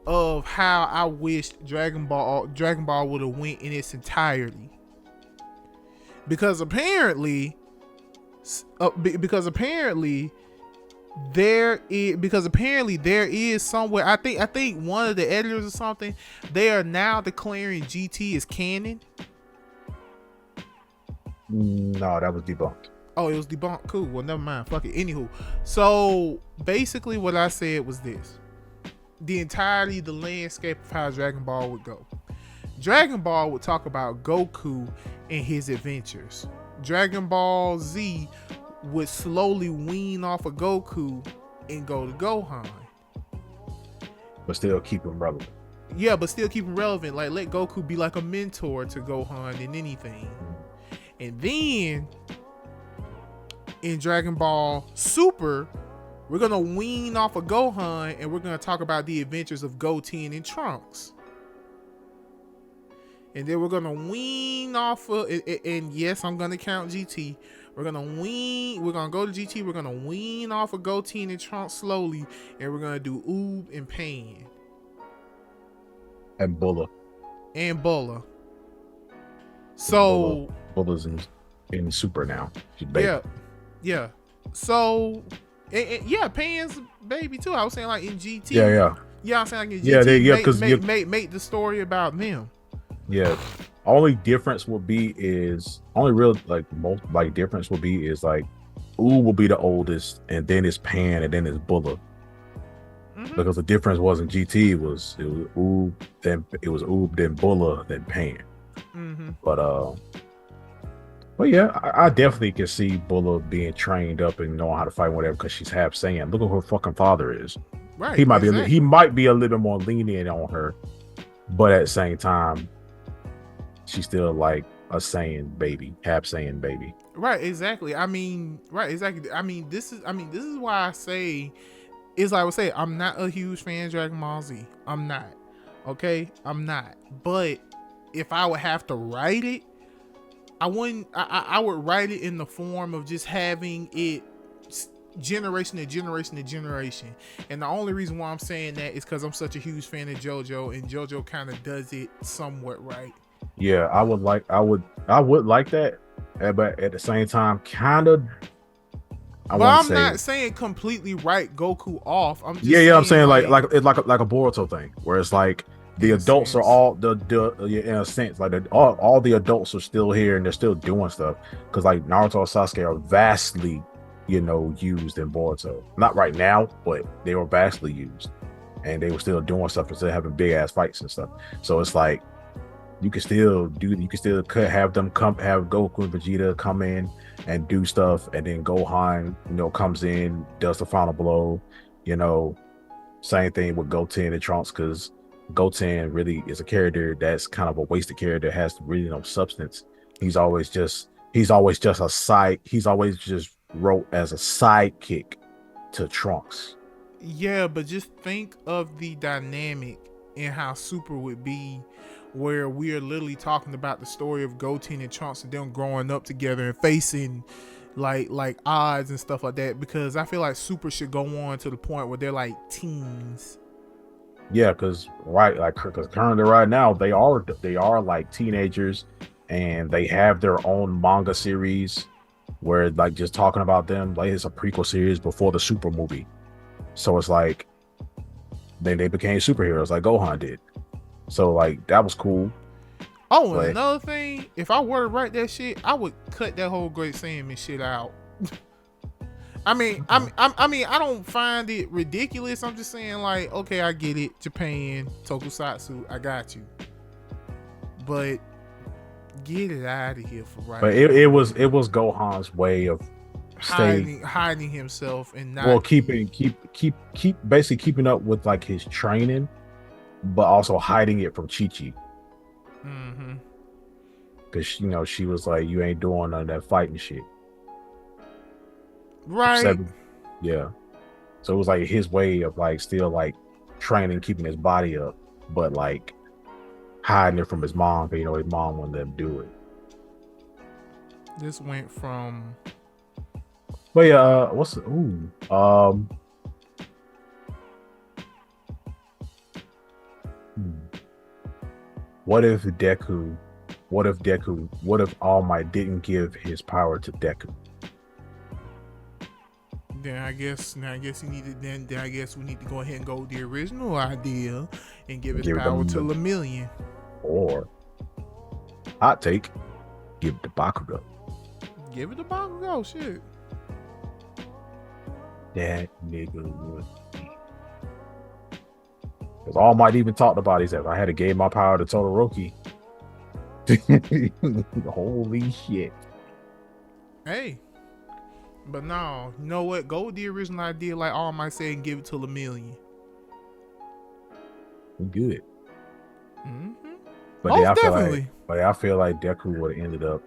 of how I wished Dragon Ball would have went in its entirety. Because apparently there is somewhere, I think one of the editors or something, they are now declaring GT as canon. No, that was debunked. Oh, it was debunked. Cool. Well, never mind. Fuck it. Anywho, so basically what I said was this: the landscape of how Dragon Ball would go. Dragon Ball would talk about Goku and his adventures. Dragon Ball Z would slowly wean off of Goku and go to Gohan. But still keep him relevant. Yeah, but still keep him relevant. Like, let Goku be like a mentor to Gohan in anything. And then in Dragon Ball Super, we're going to wean off of Gohan and we're going to talk about the adventures of Goten and Trunks. And then we're going to wean off of, and yes, I'm going to count GT. We're going to go to GT. We're going to wean off of Goten and Trunks slowly. And we're going to do Oob and Pan. And Bulla. So. Bulla's in Super now. Yeah. So, yeah, Pan's baby too. I was saying like in GT. Yeah. Yeah, I'm saying like in GT. Make the story about them. Yeah. Only difference will be is difference will be is like Oob will be the oldest, and then it's Pan, and then it's Bulla. Mm-hmm. Because the difference wasn't GT, it was Oob, then Bulla, then Pan. Mm-hmm. But But yeah, I definitely can see Bulla being trained up and knowing how to fight, whatever, because she's half Saiyan. Look at who her fucking father is. Right, He exactly. might be a little bit more lenient on her, but at the same time, she's still like a Saiyan baby, half Saiyan baby. Right, exactly. Right, exactly. This is why I say, it's like I would say, I'm not a huge fan of Dragon Ball Z. I'm not. Okay? I'm not. But if I would have to write it, I wouldn't. I would write it in the form of just having it generation to generation to generation. And the only reason why I'm saying that is because I'm such a huge fan of JoJo, and JoJo kind of does it somewhat right. Yeah, I would like that, but at the same time, kind of, I But want to I'm say, not saying completely write Goku off. I'm yeah, just yeah. I'm saying saying like it's like a Boruto thing, where it's like the in a adults are sense. all yeah, in a sense, like all the adults are still here and they're still doing stuff, because like Naruto and Sasuke are vastly, used in Boruto. Not right now, but they were vastly used, and they were still doing stuff instead of having big ass fights and stuff. So it's like you can still have them have Goku and Vegeta come in and do stuff, and then Gohan, comes in, does the final blow, you know. Same thing with Goten and Trunks, because Goten really is a character that's kind of a wasted character, has really no substance. He's always just a side, he's always just wrote as a sidekick to Trunks. Yeah, but just think of the dynamic and how Super would be, where we are literally talking about the story of Goten and Trunks and them growing up together and facing like odds and stuff like that. Because I feel like Super should go on to the point where they're like teens. Yeah, because because currently right now they are like teenagers, and they have their own manga series where like just talking about them, like it's a prequel series before the Super movie. So it's like then they became superheroes like Gohan did. So like that was cool. Oh, and But another thing, if I were to write that shit, I would cut that whole Great Saiyaman shit out. I don't find it ridiculous. I'm just saying, like, okay, I get it. Japan, Tokusatsu, I got you. But get it out of here for right but it now. was Gohan's way of stay Hiding himself and well not. keep basically keeping up with like his training, but also hiding it from Chi Chi. Mm-hmm. Because she was like, you ain't doing none of that fighting shit. Right. Seven, yeah. So it was like his way of like still like training, keeping his body up, but like hiding it from his mom, because his mom wouldn't let him do it. This went from. But yeah, what's ooh what if Deku what if All Might didn't give his power to Deku? Then I guess you need to then I guess we need to go ahead and go with the original idea and give his Give power them to Lemillion. or hot take, give it to Bakugo. Give it to Bakugo. Shit. That nigga would be. Because All Might even talked about it. He said, if I had to give my power to Todoroki. Holy shit. Hey. But no, you know what? Go with the original idea, like All Might say, and give it to Lemillion. Good. Mm-hmm. But Most then definitely. I feel like Deku would have ended up.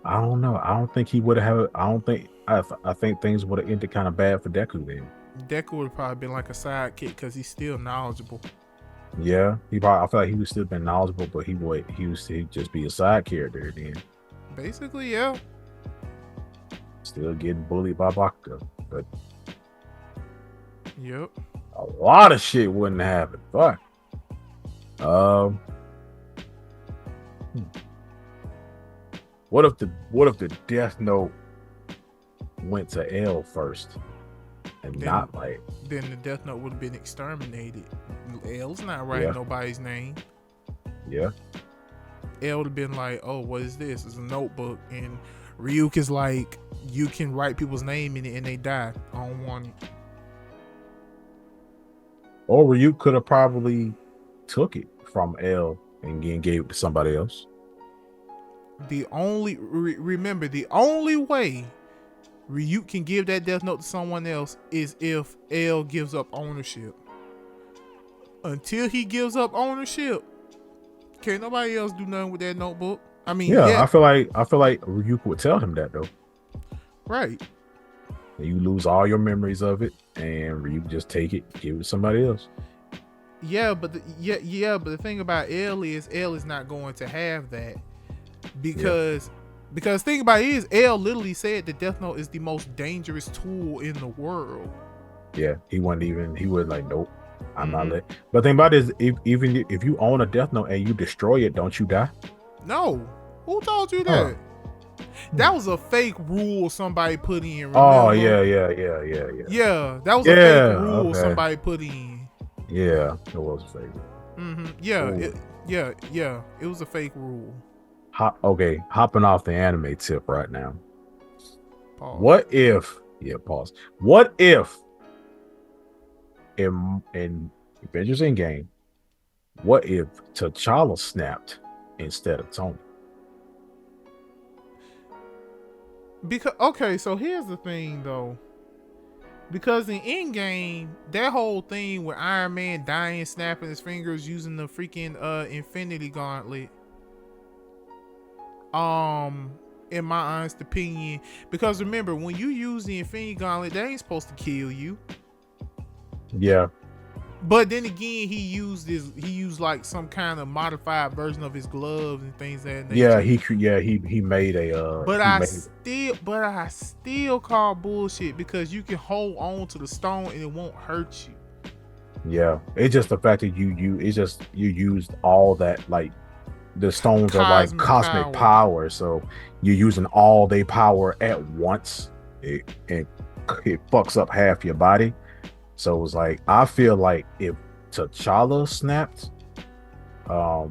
I don't know. I don't think he would have. I don't think. I think things would have ended kind of bad for Deku then. Deku would have probably been like a sidekick because he's still knowledgeable. Yeah, I feel like he would still been knowledgeable, but he'd just be a side character then. Basically, yeah. Still getting bullied by Bakugo, but Yep. a lot of shit wouldn't happen. Fuck. Um. What if the Death Note went to L first and Then, not Light? then the Death Note would have been exterminated. L's not writing nobody's name. Yeah. L would have been like, oh, what is this? It's a notebook. And Ryuk is like, you can write people's name in it and they die. I don't want it. Or Ryuk could have probably took it from L and then gave it to somebody else. remember, the only way Ryuk can give that death note to someone else is if L gives up ownership. Until he gives up ownership, can't nobody else do nothing with that notebook. I mean, yeah, I feel like Ryuk would tell him that though. Right. You lose all your memories of it, and Ryuk just take it, give it to somebody else. Yeah, but the thing about L is not going to have that because thing about it is L literally said the Death Note is the most dangerous tool in the world. Yeah, he would like, nope, I'm not let. But the thing about it is, even if you own a Death Note and you destroy it, don't you die? No, who told you that? That was a fake rule somebody put in. Remember? Oh yeah. Yeah, that was a fake rule somebody put in. Yeah, it was a fake rule. It was a fake rule. Hopping off the anime tip right now. Pause. What if? Yeah, pause. What if in Avengers Endgame, what if T'Challa snapped instead of Tony? So here's the thing though. Because in Endgame, that whole thing with Iron Man dying, snapping his fingers using the freaking Infinity Gauntlet, in my honest opinion, because remember, when you use the Infinity Gauntlet, that ain't supposed to kill you. Yeah. But then again, he used like some kind of modified version of his gloves and things that nature. He made a but I still call bullshit because you can hold on to the stone and it won't hurt you. Yeah. It's just the fact that you used all that, like the stones are like cosmic power, so you're using all their power at once. It fucks up half your body. So it was like, I feel like if T'Challa snapped, all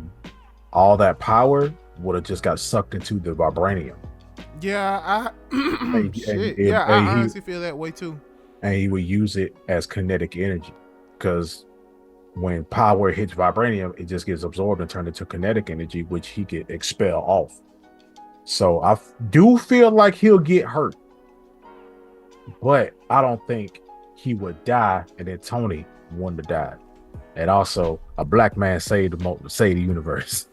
that power would have just got sucked into the vibranium. Yeah, I honestly feel that way too. And he would use it as kinetic energy, because when power hits vibranium, it just gets absorbed and turned into kinetic energy, which he could expel off. So I do feel like he'll get hurt, but I don't think he would die and then Tony wouldn't have died. And also, a black man saved the universe.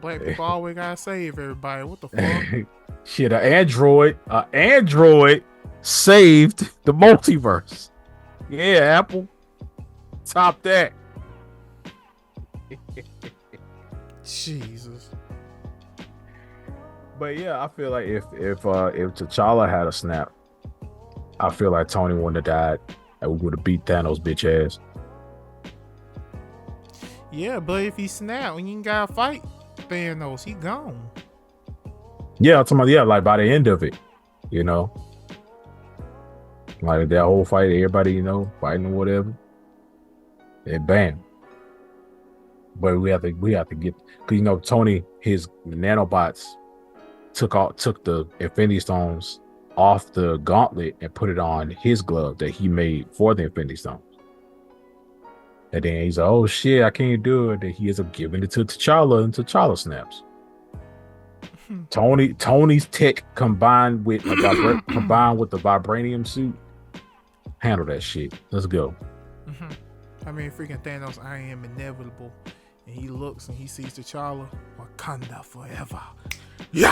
Black people always gotta save everybody. What the fuck? Shit, an android saved the multiverse. Yeah, Apple. Top that. Jesus. But yeah, I feel like if T'Challa had a snap, I feel like Tony wouldn't have died and we would have beat Thanos' bitch ass. Yeah, but if he snapped, when you ain't gotta fight Thanos, he gone. Yeah, I'm talking about, like by the end of it, like that whole fight, everybody, fighting or whatever, and bam. But we have to get, because Tony, his nanobots took the Infinity Stones off the gauntlet and put it on his glove that he made for the Infinity Stones. And then he's like, oh shit, I can't do it. Then he ends up giving it to T'Challa, and T'Challa snaps. Tony's tech combined with the vibranium suit, handle that shit. Let's go. I mean, freaking Thanos, I am inevitable. And he looks and he sees T'Challa, Wakanda forever. Yeah.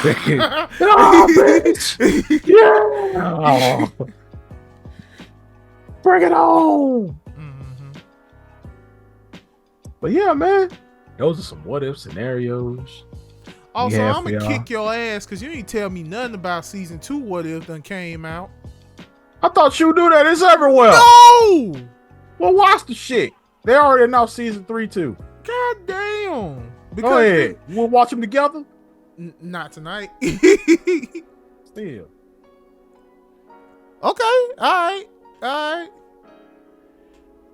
Oh, bitch. Yeah. Oh. Bring it on. But yeah, man, those are some what if scenarios. Also, I'm gonna kick your ass because you ain't tell me nothing about season 2 what if done came out. I thought you knew that. It's everywhere. No. Well, watch the shit. They already announced season 3 too. God damn. Go ahead. We'll watch them together. Not tonight. Still. Okay. All right.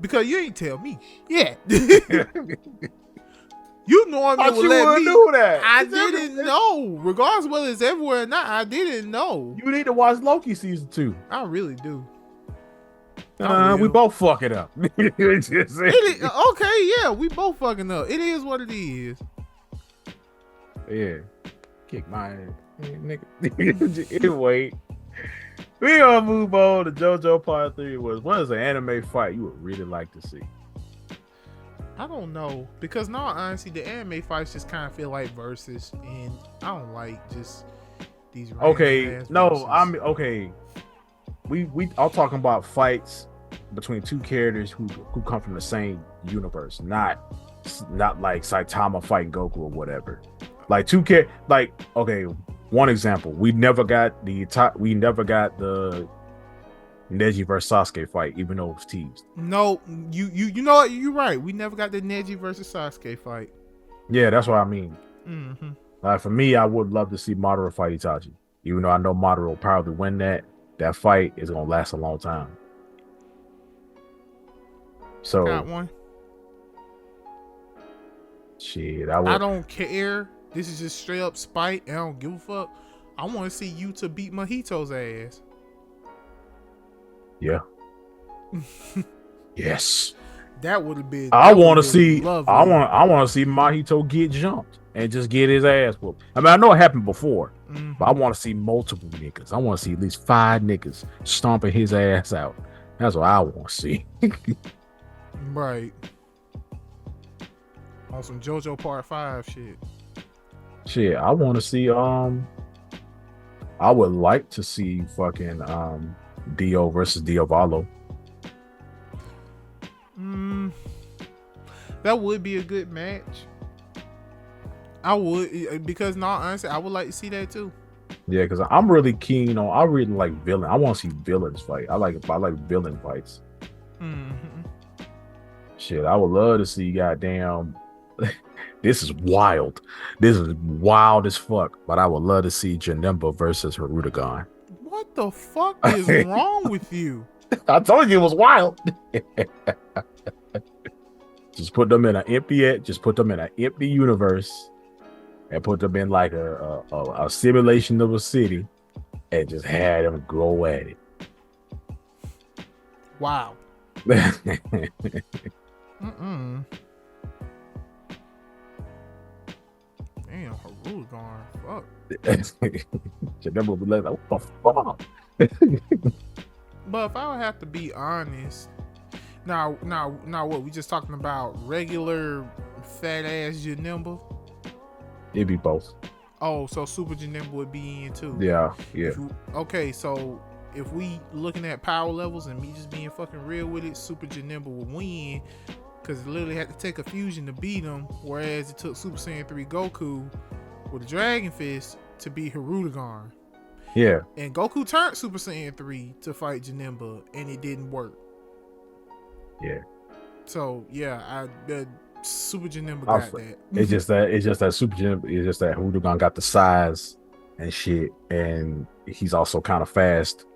Because you ain't tell me. Yeah. You normally would let me know that. I didn't know. Regardless of whether it's everywhere or not, I didn't know. You need to watch Loki season 2. I really do. We both fuck it up. Okay, yeah, we both fucking up. It is what it is. Yeah. Kick my ass. Nigga. Anyway, we gonna move on to JoJo Part 3 what is an anime fight you would really like to see? I don't know, because now honestly the anime fights just kind of feel like versus, and I don't like just these random Okay, ass no, verses. I'm okay. We I'm talking about fights between two characters who come from the same universe, not like Saitama fighting Goku or whatever. Like like okay, one example, we never got the Neji versus Sasuke fight, even though it was teased. No, you know what? You're right. We never got the Neji versus Sasuke fight. Yeah, that's what I mean. Mm-hmm. For me, I would love to see Madara fight Itachi, even though I know Madara will probably win that. That fight is gonna last a long time. So, Got one. shit, I don't care. This is just straight up spite. I don't give a fuck. I want to see Yuta beat Mahito's ass. Yeah. Yes. That would have been. I want to see. Lovely. I want to see Mahito get jumped and just get his ass whooped. I mean, I know it happened before, but I want to see multiple niggas. I want to see at least 5 niggas stomping his ass out. That's what I want to see. Right. On some JoJo Part 5 shit. Shit, I want to see. I would like to see fucking Dio versus Diavolo. That would be a good match. I would, because not honestly, I would like to see that too. Yeah, because I'm really keen on. I really like villain. I want to see villains fight. I like villain fights. Shit, I would love to see goddamn. This is wild. This is wild as fuck. But I would love to see Janemba versus Hirudegarn. What the fuck is wrong with you? I told you it was wild. Just put them in an empty universe, and put them in like a simulation of a city, and just had them go at it. Wow. Damn, Hirudegarn. Fuck. Janemba would be like, what the fuck? But if I would have to be honest, now what we just talking about? Regular fat ass Janemba? It'd be both. Oh, so Super Janemba would be in too. Yeah. Okay, so if we looking at power levels and me just being fucking real with it, Super Janemba would win, because it literally had to take a fusion to beat him, whereas it took Super Saiyan 3 Goku with a Dragon Fist to beat Hirudegarn. Yeah. And Goku turned Super Saiyan 3 to fight Janemba, and it didn't work. Yeah. So yeah, Super Janemba got that. It's just that Super Janemba. It's just that Hirudegarn got the size and shit, and he's also kind of fast.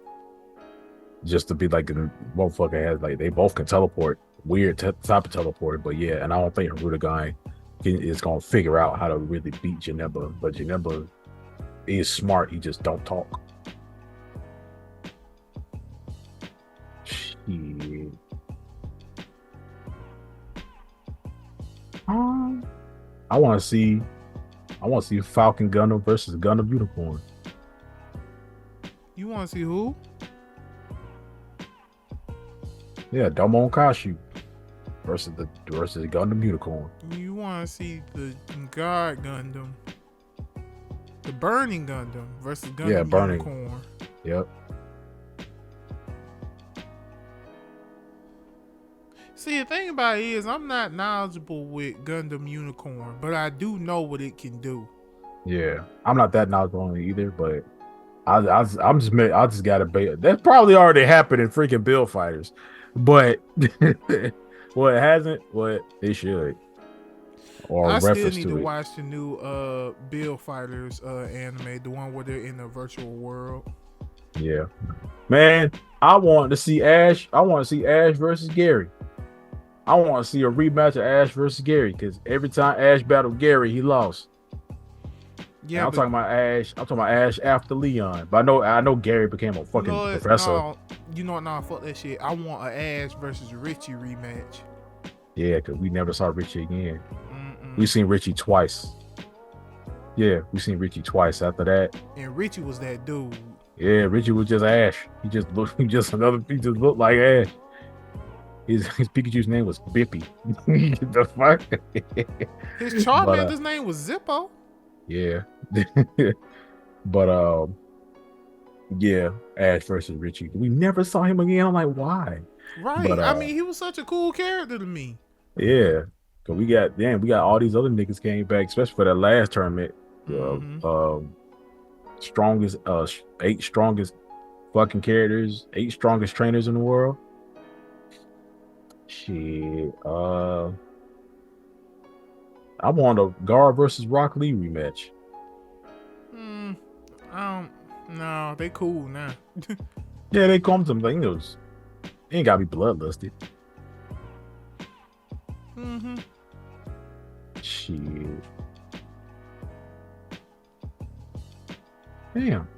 Just to be like the motherfucker has like they both can teleport. Weird type of teleport, but yeah, and I don't think Hirudegarn is gonna figure out how to really beat Janemba. But Janemba is smart. He just don't talk. Shit. I want to see Falcon Gundam versus Gundam Unicorn. You want to see who? Yeah, Domon Kashu versus Gundam Unicorn. You want to see the God Gundam, the Burning Gundam versus Gundam Unicorn. Yep. See, the thing about it is, I'm not knowledgeable with Gundam Unicorn, but I do know what it can do. Yeah, I'm not that knowledgeable on it either, but I just gotta bet that probably already happened in freaking Build Fighters, but well, it hasn't. What it should, or I reference still need to it. watch the new Build Fighters anime, the one where they're in the virtual world. Yeah, man, I want to see Ash. I want to see Ash versus Gary. I want to see a rematch of Ash versus Gary, because every time Ash battled Gary, he lost. Yeah, I'm talking about Ash. I'm talking about Ash after Leon. But I know Gary became a fucking professor. Nah, fuck that shit. I want an Ash versus Richie rematch. Yeah, because we never saw Richie again. We seen Richie twice. Yeah, we seen Richie twice after that. And Richie was that dude. Yeah, Richie was just Ash. He just looked he just looked like Ash. His Pikachu's name was Bippy. The fuck? His But Charmander's name was Zippo. yeah. But yeah, Ash versus Richie. We never saw him again. I'm like, why? Right. But I mean, he was such a cool character to me. yeah. Cause we got all these other niggas came back, especially for that last tournament. Strongest 8 strongest fucking characters, 8 strongest trainers in the world. Shit. I want a Gar versus Rock Lee rematch. No, they cool now. Yeah, they come to them like those. Ain't gotta be bloodlusted. Shit. Damn.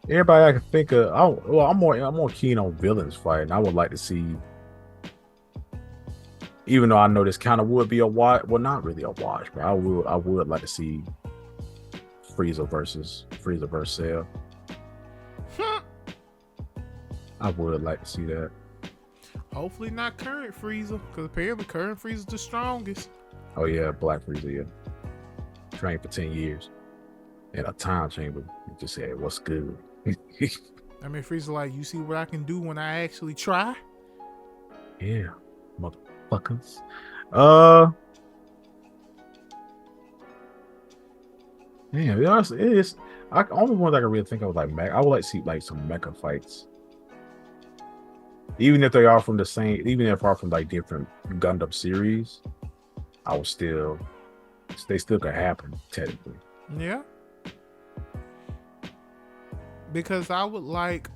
Everybody I can think of. I'm more keen on villains fighting. I would like to see, even though I know this kind of would be a watch. Well, not really a watch, but I would like to see Frieza versus Cell. I would like to see that. Hopefully not current Frieza, because apparently current Frieza's the strongest. Oh yeah, Black Frieza, yeah. Trained for 10 years in a time chamber. You just said, what's good? I mean, Frieza like, you see what I can do when I actually try? Yeah, motherfuckers. Damn, it is. Only ones I can really think of like I would like to see like some mecha fights. Even if they are from the same, even if they are from like different Gundam series, they still could happen technically. Yeah. Because I would like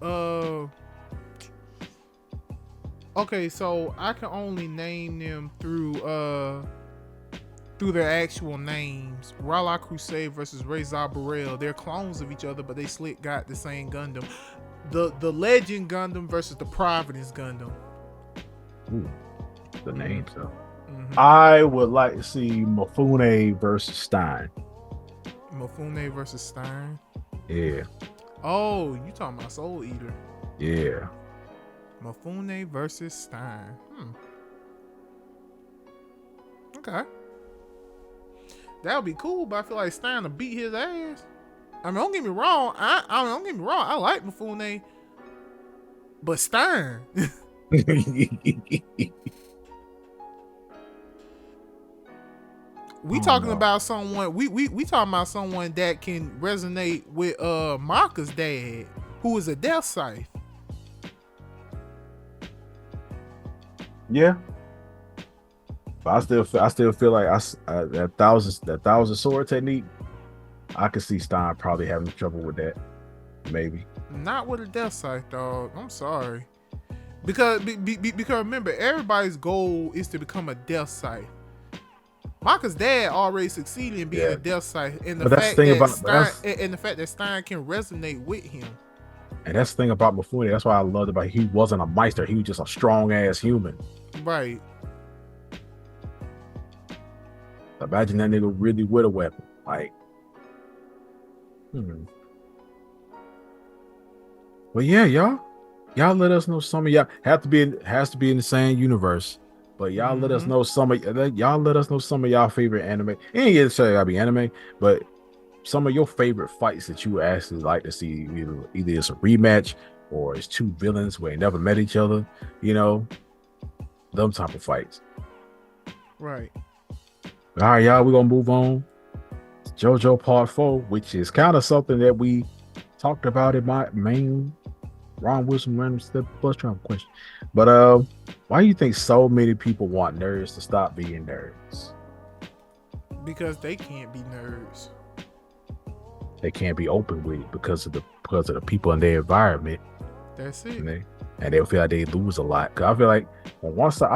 okay, so I can only name them through their actual names. Rala Crusade versus Razor Burrell. They're clones of each other, but they slick got the same Gundam. The Legend Gundam versus the Providence Gundam. Ooh, the names though. I would like to see Mifune versus Stein. Mifune versus Stein. Yeah. Oh, you talking about Soul Eater? Yeah. Mifune versus Stein. Okay. That would be cool, but I feel like Stein will beat his ass. I mean, don't get me wrong. Don't get me wrong. I like Mifune, but Stein. We talking about someone. We talking about someone that can resonate with Maka's dad, who is a Death Scythe. Yeah. But I still feel like that thousand sword technique. I could see Stein probably having trouble with that. Maybe. Not with a Death Scythe, dog. I'm sorry. Because remember, everybody's goal is to become a Death Scythe. Maka's dad already succeeded in being a Death Scythe, and the fact that Stein can resonate with him. And that's the thing about Mifune. That's why I loved about he wasn't a Meister. He was just a strong ass human. Right. Imagine that nigga really with a weapon. Like, Well, yeah, y'all let us know some of y'all has to be in the same universe. But y'all let us know some of y'all favorite anime. Ain't yet say gotta be anime, but some of your favorite fights that you actually like to see. Either it's a rematch or it's two villains where they never met each other. You know, them type of fights. Right. All right, y'all. We're gonna move on to JoJo Part 4, which is kind of something that we talked about in my main Ron Wilson random step bus travel question. But why do you think so many people want nerds to stop being nerds? Because they can't be nerds. They can't be open with it because of the people in their environment. That's it. And they feel like they lose a lot. Cause I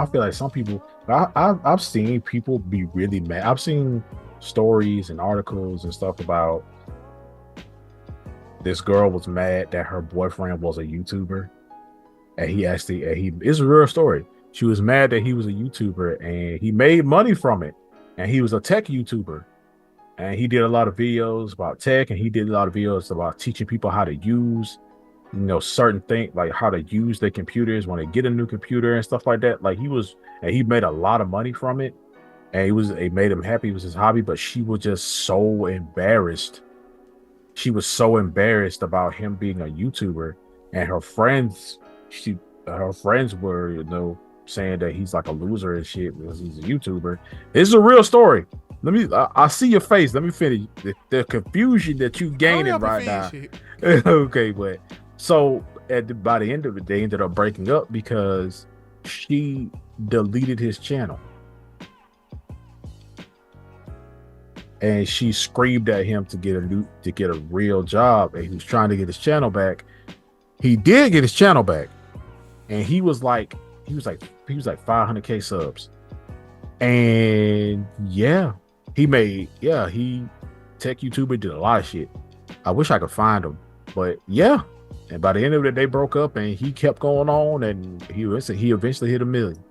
feel like some people. I've seen people be really mad. I've seen stories and articles and stuff about this girl was mad that her boyfriend was a YouTuber, and it's a real story. She was mad that he was a YouTuber and he made money from it, and he was a tech YouTuber, and he did a lot of videos about tech, and he did a lot of videos about teaching people how to use, certain things, like how to use their computers when they get a new computer and stuff like that. Like and he made a lot of money from it, and it made him happy. It was his hobby, but she was just so embarrassed. She was so embarrassed about him being a YouTuber, and her friends were, saying that he's like a loser and shit because he's a YouTuber. This is a real story. I see your face. Let me finish the confusion that you gaining right now. Okay, but so by the end of it, they ended up breaking up because she deleted his channel. And she screamed at him to get a real job, and he was trying to get his channel back. He did get his channel back, and he was like 500K subs, and he tech YouTuber, did a lot of shit. I wish I could find him, but yeah. And by the end of it, they broke up, and he kept going on, and he eventually hit 1 million.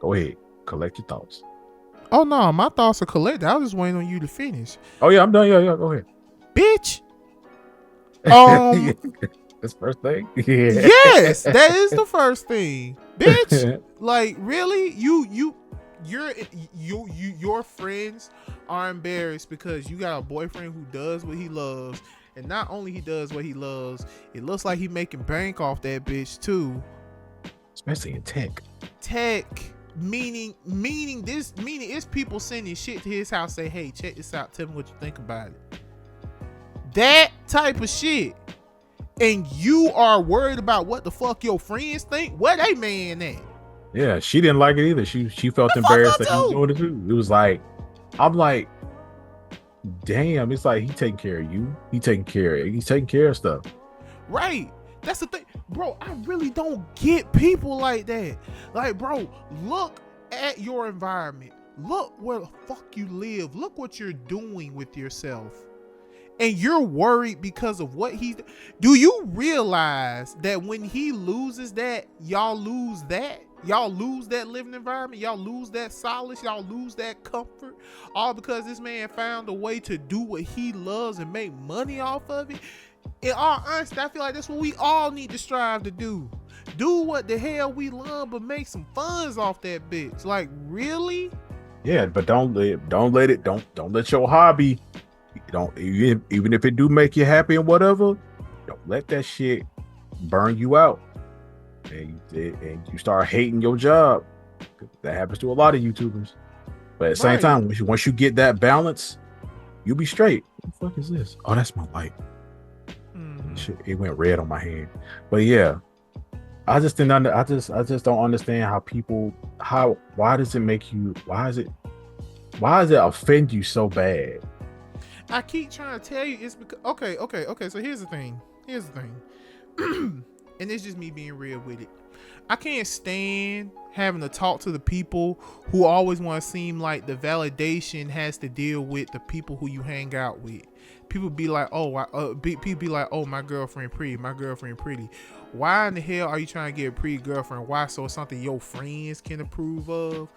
Go ahead, collect your thoughts. Oh no, my thoughts are collected. I was just waiting on you to finish. Oh yeah, I'm done. Yeah, go ahead. Bitch. That's the first thing. Yes, that is the first thing. Bitch. Like, really? Your friends are embarrassed because you got a boyfriend who does what he loves, and not only he does what he loves, it looks like he making bank off that bitch too. Especially in tech. Meaning it's people sending shit to his house, say, hey, check this out, tell me what you think about it. That type of shit. And you are worried about what the fuck your friends think? Where they man at? Yeah, she didn't like it either. She felt embarrassed that he was doing it too. It was like, I'm like, damn, it's like he taking care of you. He's taking care of stuff. Right. That's the thing. Bro, I really don't get people like that. Like, bro, look at your environment. Look where the fuck you live. Look what you're doing with yourself. And you're worried because of what do you realize that when he loses that, y'all lose that? Y'all lose that living environment. Y'all lose that solace. Y'all lose that comfort. All because this man found a way to do what he loves and make money off of it. In all honesty, I feel like that's what we all need to strive to do. Do what the hell we love, but make some funds off that bitch. Like, really? Yeah, but don't let your hobby, even if it do make you happy and whatever, don't let that shit burn you out. And you start hating your job. That happens to a lot of YouTubers. But at the same time, once you get that balance, you'll be straight. What the fuck is this? Oh, that's my light. Shit, it went red on my hand. But yeah, I just don't understand how people, why does it offend you so bad? I keep trying to tell you it's because okay, so here's the thing. And it's just me being real with it. I can't stand having to talk to the people who always want to seem like the validation has to deal with the people who you hang out with. People be like, people be like, oh, my girlfriend pretty. Why in the hell are you trying to get a pretty girlfriend? Why? So it's something your friends can approve of?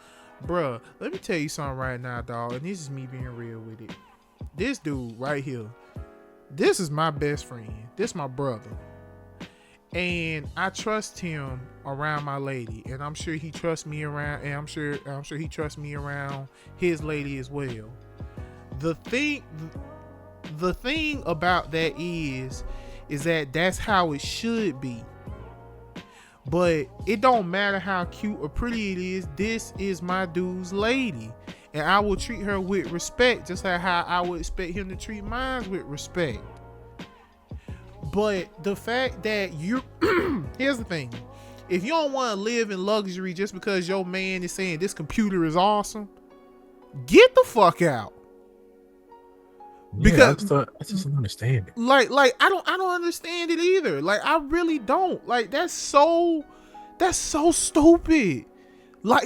Bruh, let me tell you something right now, dog. And this is me being real with it. This dude right here, this is my best friend. This my brother. And I trust him around my lady. And I'm sure he trusts me around, and I'm sure he trusts me around his lady as well. The thing about that is that that's how it should be. But it don't matter how cute or pretty it is. This is my dude's lady, and I will treat her with respect, just like how I would expect him to treat mine with respect. But the fact that here's the thing: if you don't want to live in luxury just because your man is saying this computer is awesome, get the fuck out. Because I just don't understand it. Like I don't understand it either. Like, I really don't. Like, that's so stupid. Like,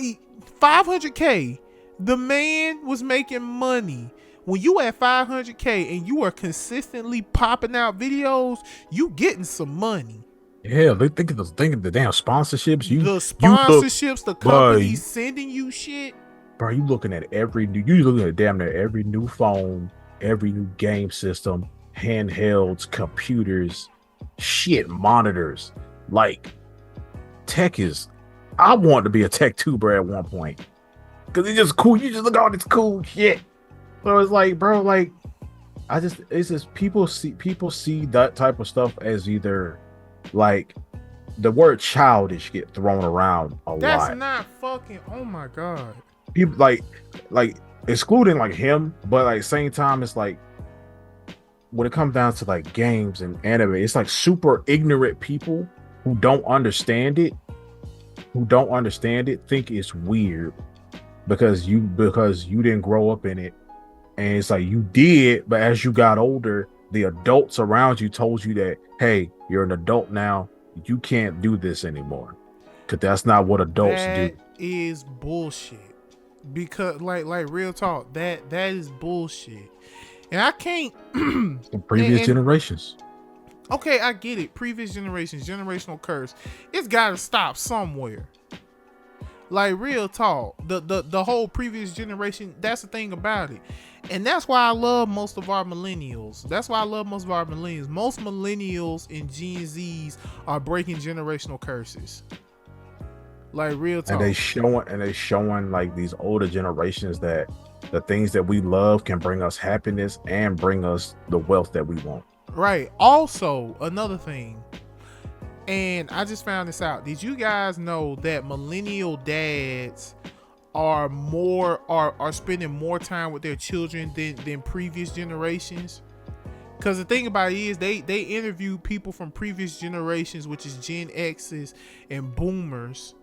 500K, the man was making money. When you at 500K and you are consistently popping out videos, you getting some money. Yeah, they think of the damn sponsorships. The You look, sponsorships, the but companies sending you shit. bro, you looking at you looking at damn near every new phone, every new game system, handhelds, computers, shit, monitors. Like tech is. I wanted to be a tech tuber at one point because it's just cool. You just look at all this cool shit. So it's like, bro, like it's just people see that type of stuff as either like the word childish get thrown around a That's lot. not fucking. Oh my god. People like excluding like him, but like same time it's like when it comes down to like games and anime, it's like super ignorant people who don't understand it, think it's weird because you didn't grow up in it. And it's like you did, but as you got older, the adults around you told you that, hey, you're an adult now. You can't do this anymore. Cause that's not what adults do. That is bullshit. Because like real talk, that is bullshit. And I can't From previous generations. okay, I get it. Previous generations, generational curse. It's gotta stop somewhere. Like real talk. The whole previous generation, that's the thing about it. And that's why I love most of our millennials. Most millennials and Gen Zs are breaking generational curses. Like real talk. And they showing like these older generations that the things that we love can bring us happiness and bring us the wealth that we want. Right. Also, another thing, and I just found this out. Did you guys know that millennial dads are spending more time with their children than previous generations? Because the thing about it is they interview people from previous generations, which is Gen X's and Boomers,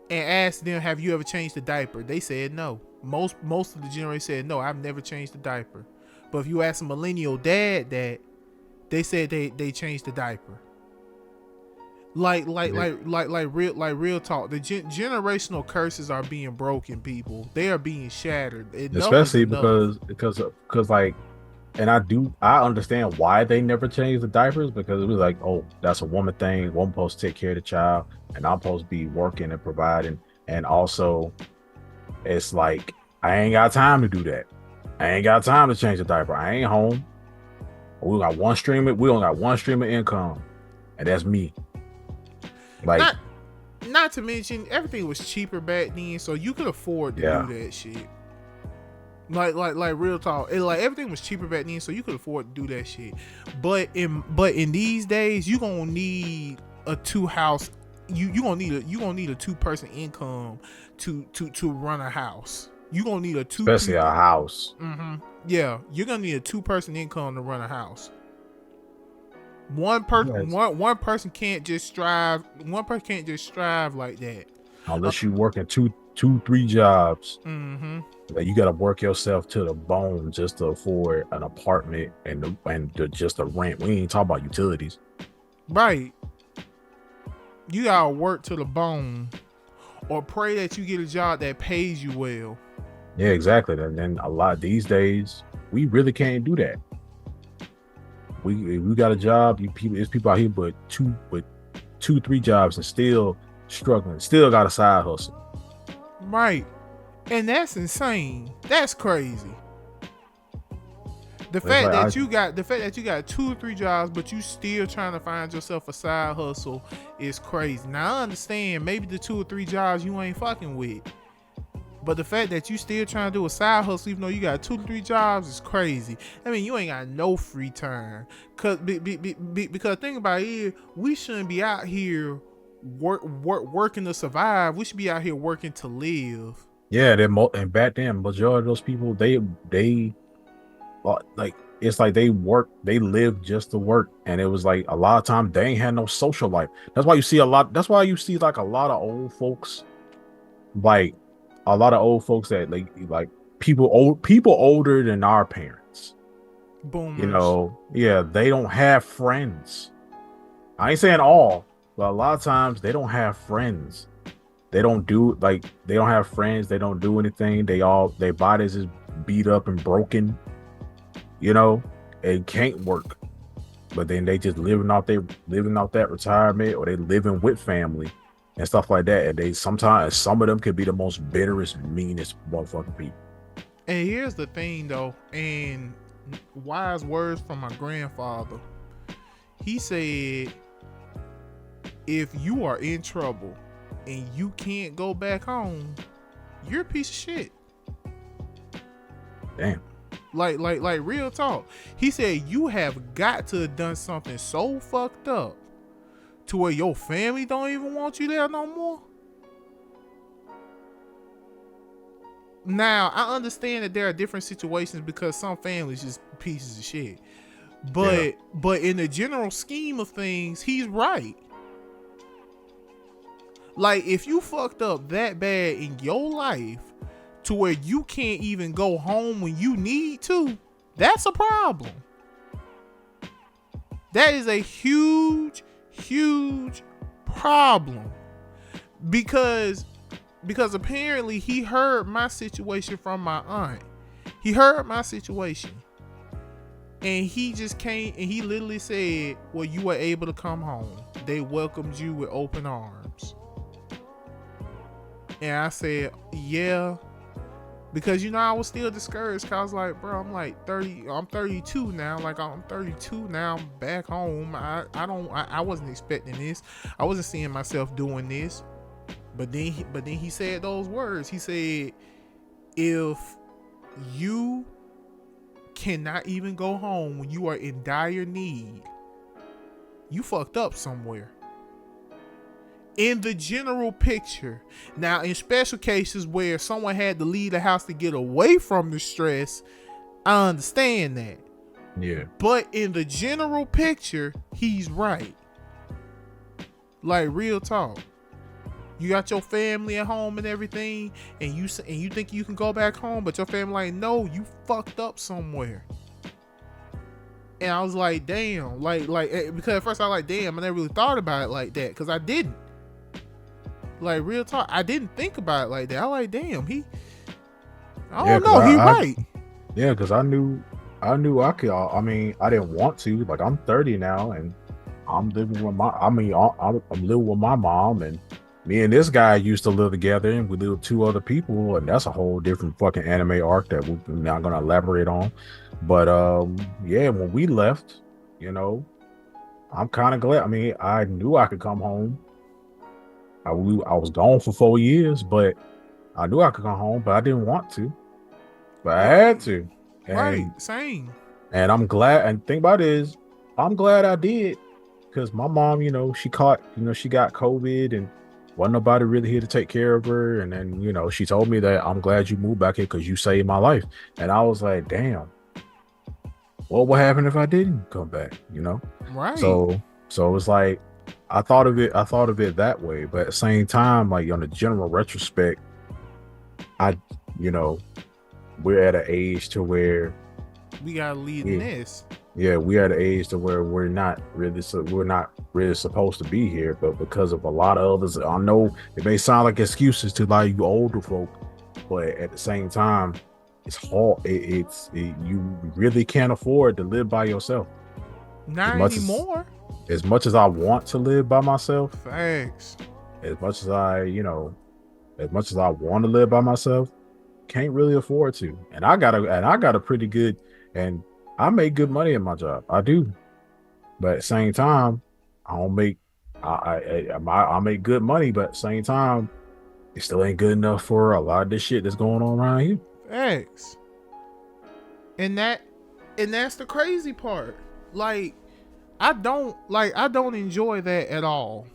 and asked them, have you ever changed the diaper? They said no. Most of the generation said no, I've never changed the diaper. But if you ask a millennial dad that, they said they changed the diaper. Like real talk. The generational curses are being broken, people. They are being shattered. Especially because like, and I understand why they never changed the diapers, because it was like, oh, that's a woman thing. One supposed to take care of the child, and I'm supposed to be working and providing. And also, it's like I ain't got time to do that. I ain't got time to change the diaper. I ain't home. We only got one stream of income, and that's me. Like, not to mention everything was cheaper back then, so you could afford to do that shit. Like real talk. Like everything was cheaper back then, so you could afford to do that shit. But in these days, you gonna need a two house. You gonna need a 2-person income to run a house. You gonna need especially a house. Mm-hmm. Yeah, you're gonna need a 2-person income to run a house. One person can't just strive. One person can't just strive like that unless you working 2-3 jobs. Mm-hmm. Like you got to work yourself to the bone just to afford an apartment and just the rent. We ain't talking about utilities, right? You gotta work to the bone, or pray that you get a job that pays you well. Yeah, exactly. And then a lot these days, we really can't do that. We got a job. There's people out here with 2-3 jobs and still struggling. Still got a side hustle. Right. And that's insane. That's crazy. The fact that you got 2 or 3 jobs, but you still trying to find yourself a side hustle is crazy. Now I understand maybe the 2 or 3 jobs you ain't fucking with, but the fact that you still trying to do a side hustle even though you got 2 or 3 jobs is crazy. I mean, you ain't got no free time. Because the thing about it is, we shouldn't be out here working to survive. We should be out here working to live. Yeah, and back then, majority of those people, they like, it's like they live just to work, and it was like a lot of time they ain't had no social life. That's why you see like a lot of old folks, like a lot of old folks that like people older than our parents. Boomers. You know, yeah, they don't have friends. I ain't saying all, but a lot of times they don't have friends. They don't have friends. They don't do anything. Their bodies is beat up and broken, you know, and can't work. but then they just living off that retirement, or they living with family and stuff like that. And they sometimes some of them could be the most bitterest, meanest motherfucking people. And here's the thing though, and wise words from my grandfather. He said, if you are in trouble and you can't go back home, you're a piece of shit. Damn. Like real talk. He said you have got to have done something so fucked up to where your family don't even want you there no more. Now, I understand that there are different situations because some families just pieces of shit. But in the general scheme of things, he's right. Like, if you fucked up that bad in your life to where you can't even go home when you need to, that's a problem. That is a huge, huge problem. Because apparently he heard my situation from my aunt. He heard my situation. And he just came and he literally said, well, you were able to come home. They welcomed you with open arms. And I said, yeah. Because, I was still discouraged. Cause I was like, bro, I'm like 30. I'm 32 now. Like, I'm 32 now. I'm back home. I wasn't expecting this. I wasn't seeing myself doing this. But then he said those words. He said, if you cannot even go home when you are in dire need, you fucked up somewhere. In the general picture. Now, in special cases where someone had to leave the house to get away from the stress, I understand that. Yeah. But in the general picture, he's right. Like, real talk. You got your family at home and everything, and you think you can go back home, but your family like, no, you fucked up somewhere. And I was like, damn, like because at first I was like, damn, I never really thought about it like that, because I didn't. Like, real talk, I didn't think about it like that. I was like, damn, he right. Yeah, because I knew I could. I mean, I didn't want to. Like, I'm 30 now, and I'm living with I'm living with my mom, and me and this guy used to live together, and we lived with two other people, and that's a whole different fucking anime arc that we're not gonna elaborate on. But yeah, when we left, I'm kind of glad. I mean, I knew I could come home. I was gone for 4 years, but I knew I could come home, but I didn't want to. But I had to. And, right, same. And I'm glad. And the thing about it is, I'm glad I did, because my mom, she got COVID, and wasn't nobody really here to take care of her. And then, she told me that I'm glad you moved back here because you saved my life. And I was like, damn, what would happen if I didn't come back? Right. So it's like, I thought of it that way, but at the same time, like, on the general retrospect, we're at an age to where we gotta lead in this. Yeah, we are at an age to where we're not really supposed to be here, but because of a lot of others, I know it may sound like excuses to like you older folk, but at the same time, it's hard. You really can't afford to live by yourself. Not anymore. As much as I want to live by myself, facts. As much as I want to live by myself, can't really afford to. And I got a pretty good, and I make good money in my job. I do, but at the same time, I don't make. I make good money, but at the same time, it still ain't good enough for a lot of this shit that's going on around here. Facts. And that's the crazy part. Like, I don't enjoy that at all.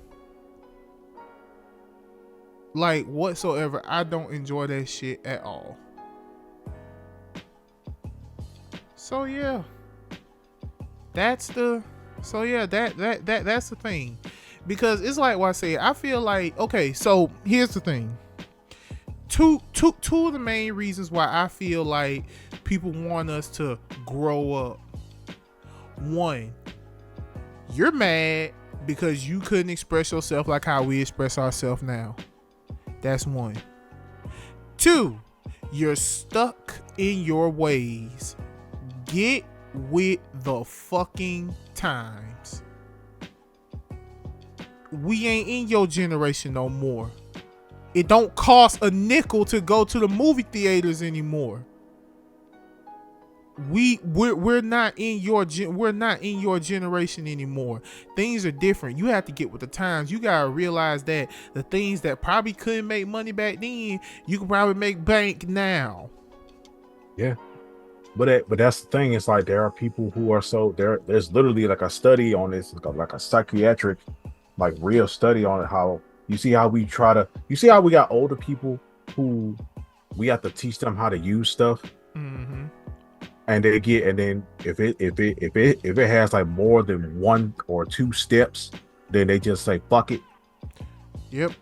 Like, whatsoever. I don't enjoy that shit at all. So yeah. That's the thing. Because it's like what I said, I feel like, okay, so here's the thing. Two of the main reasons why I feel like people want us to grow up. One, you're mad because you couldn't express yourself like how we express ourselves now. That's one. Two, you're stuck in your ways. Get with the fucking times. We ain't in your generation no more. It don't cost a nickel to go to the movie theaters anymore. We're not in your generation anymore. Things are different. You have to get with the times. You gotta realize that the things that probably couldn't make money back then, you can probably make bank now. Yeah, but that's the thing. It's like there are people who are so there's literally like a study on this, like a psychiatric, like real study on it. How you see how we got older people who we have to teach them how to use stuff. Mm-hmm. And then if it has like more than 1 or 2 steps, then they just say fuck it. Yep.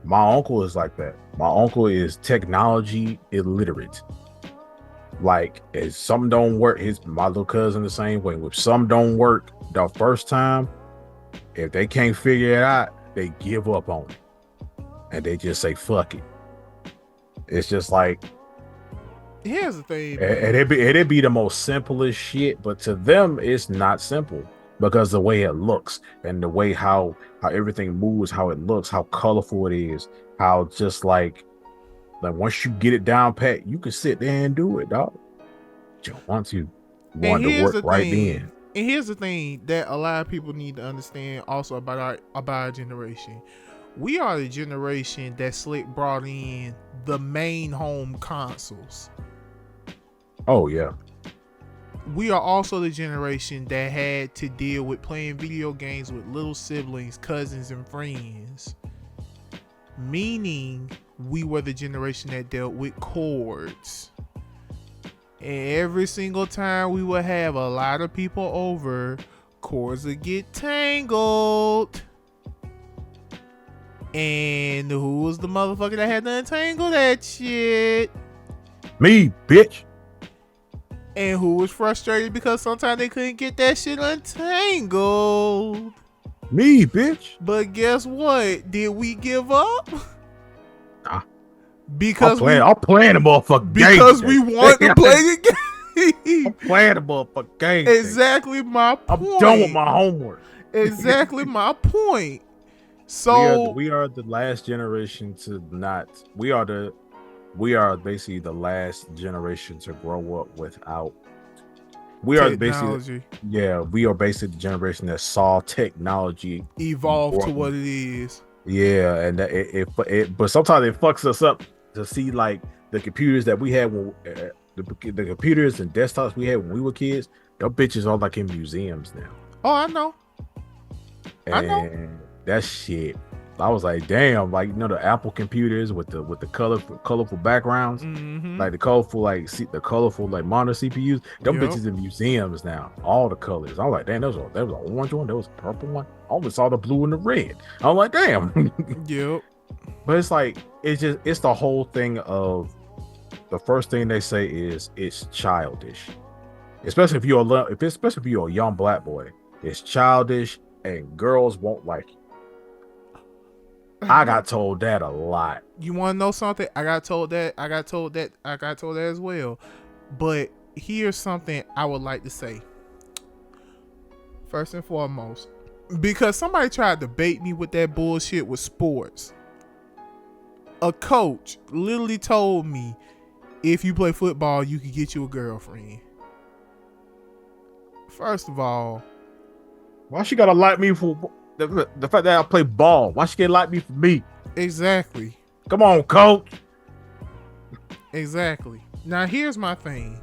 My uncle is like that. My uncle is technology illiterate. Like if something don't work, my little cousin the same way. If something don't work the first time, if they can't figure it out, they give up on it. And they just say fuck it. It's just like, here's the thing, and it'd be the most simplest shit, but to them it's not simple because the way it looks and the way how everything moves, how it looks, how colorful it is, how just like once you get it down pat, you can sit there and do it, dog. Once you want to work right then. And here's the thing that a lot of people need to understand also about our generation. We are the generation that Slick brought in the main home consoles. Oh yeah. We are also the generation that had to deal with playing video games with little siblings, cousins, and friends. Meaning, we were the generation that dealt with cords. And every single time we would have a lot of people over, cords would get tangled. And who was the motherfucker that had to untangle that shit? Me, bitch. And who was frustrated because sometimes they couldn't get that shit untangled? Me, bitch. But guess what? Did we give up? Nah. Because I'm playing the motherfucking game. Because we want to play the game. I'm playing the motherfucking game. Exactly my point. I'm done with my homework. Exactly my point. So we are the last generation to not. We are basically the last generation to grow up without. We technology. We are basically the generation that saw technology evolve to what it is. Yeah, and but sometimes it fucks us up to see like the computers that we had when the computers and desktops we had when we were kids. Those bitches are like in museums now. Oh, I know. And that shit, I was like, damn, like the Apple computers with the colorful backgrounds, like the colorful like monitor CPUs. Them bitches in museums now, all the colors. I was like, damn, there was an orange one, there was a purple one. I only saw the blue and the red. I was like, damn. Yep. But it's like it's the whole thing of the first thing they say is it's childish, especially if you're a young black boy. It's childish and girls won't like it. I got told that a lot. You want to know something? I got told that as well. But here's something I would like to say. First and foremost, because somebody tried to bait me with that bullshit with sports. A coach literally told me, if you play football, you can get you a girlfriend. First of all, why she gotta like me for the fact that I play ball? Why she can't like me for me? Exactly. Come on, coach. Exactly. Now here's my thing.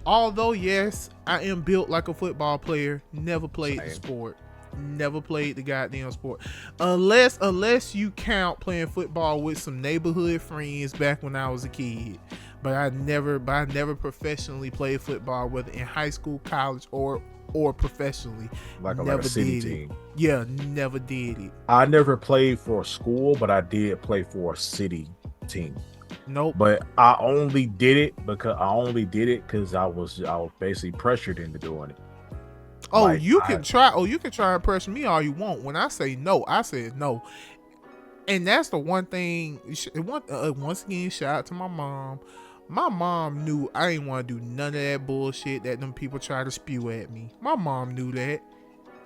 Although yes, I am built like a football player, never played the sport. Never played the goddamn sport. Unless you count playing football with some neighborhood friends back when I was a kid. But I never professionally played football, whether in high school, college, or professionally. Like a city team. Yeah, never did it. I never played for a school, but I did play for a city team. Nope. But I only did it because I was basically pressured into doing it. Oh, like, you can try and pressure me all you want. When I say no, I said no. And that's the one thing. Once again, shout out to my mom. My mom knew I ain't want to do none of that bullshit that them people try to spew at me. My mom knew that.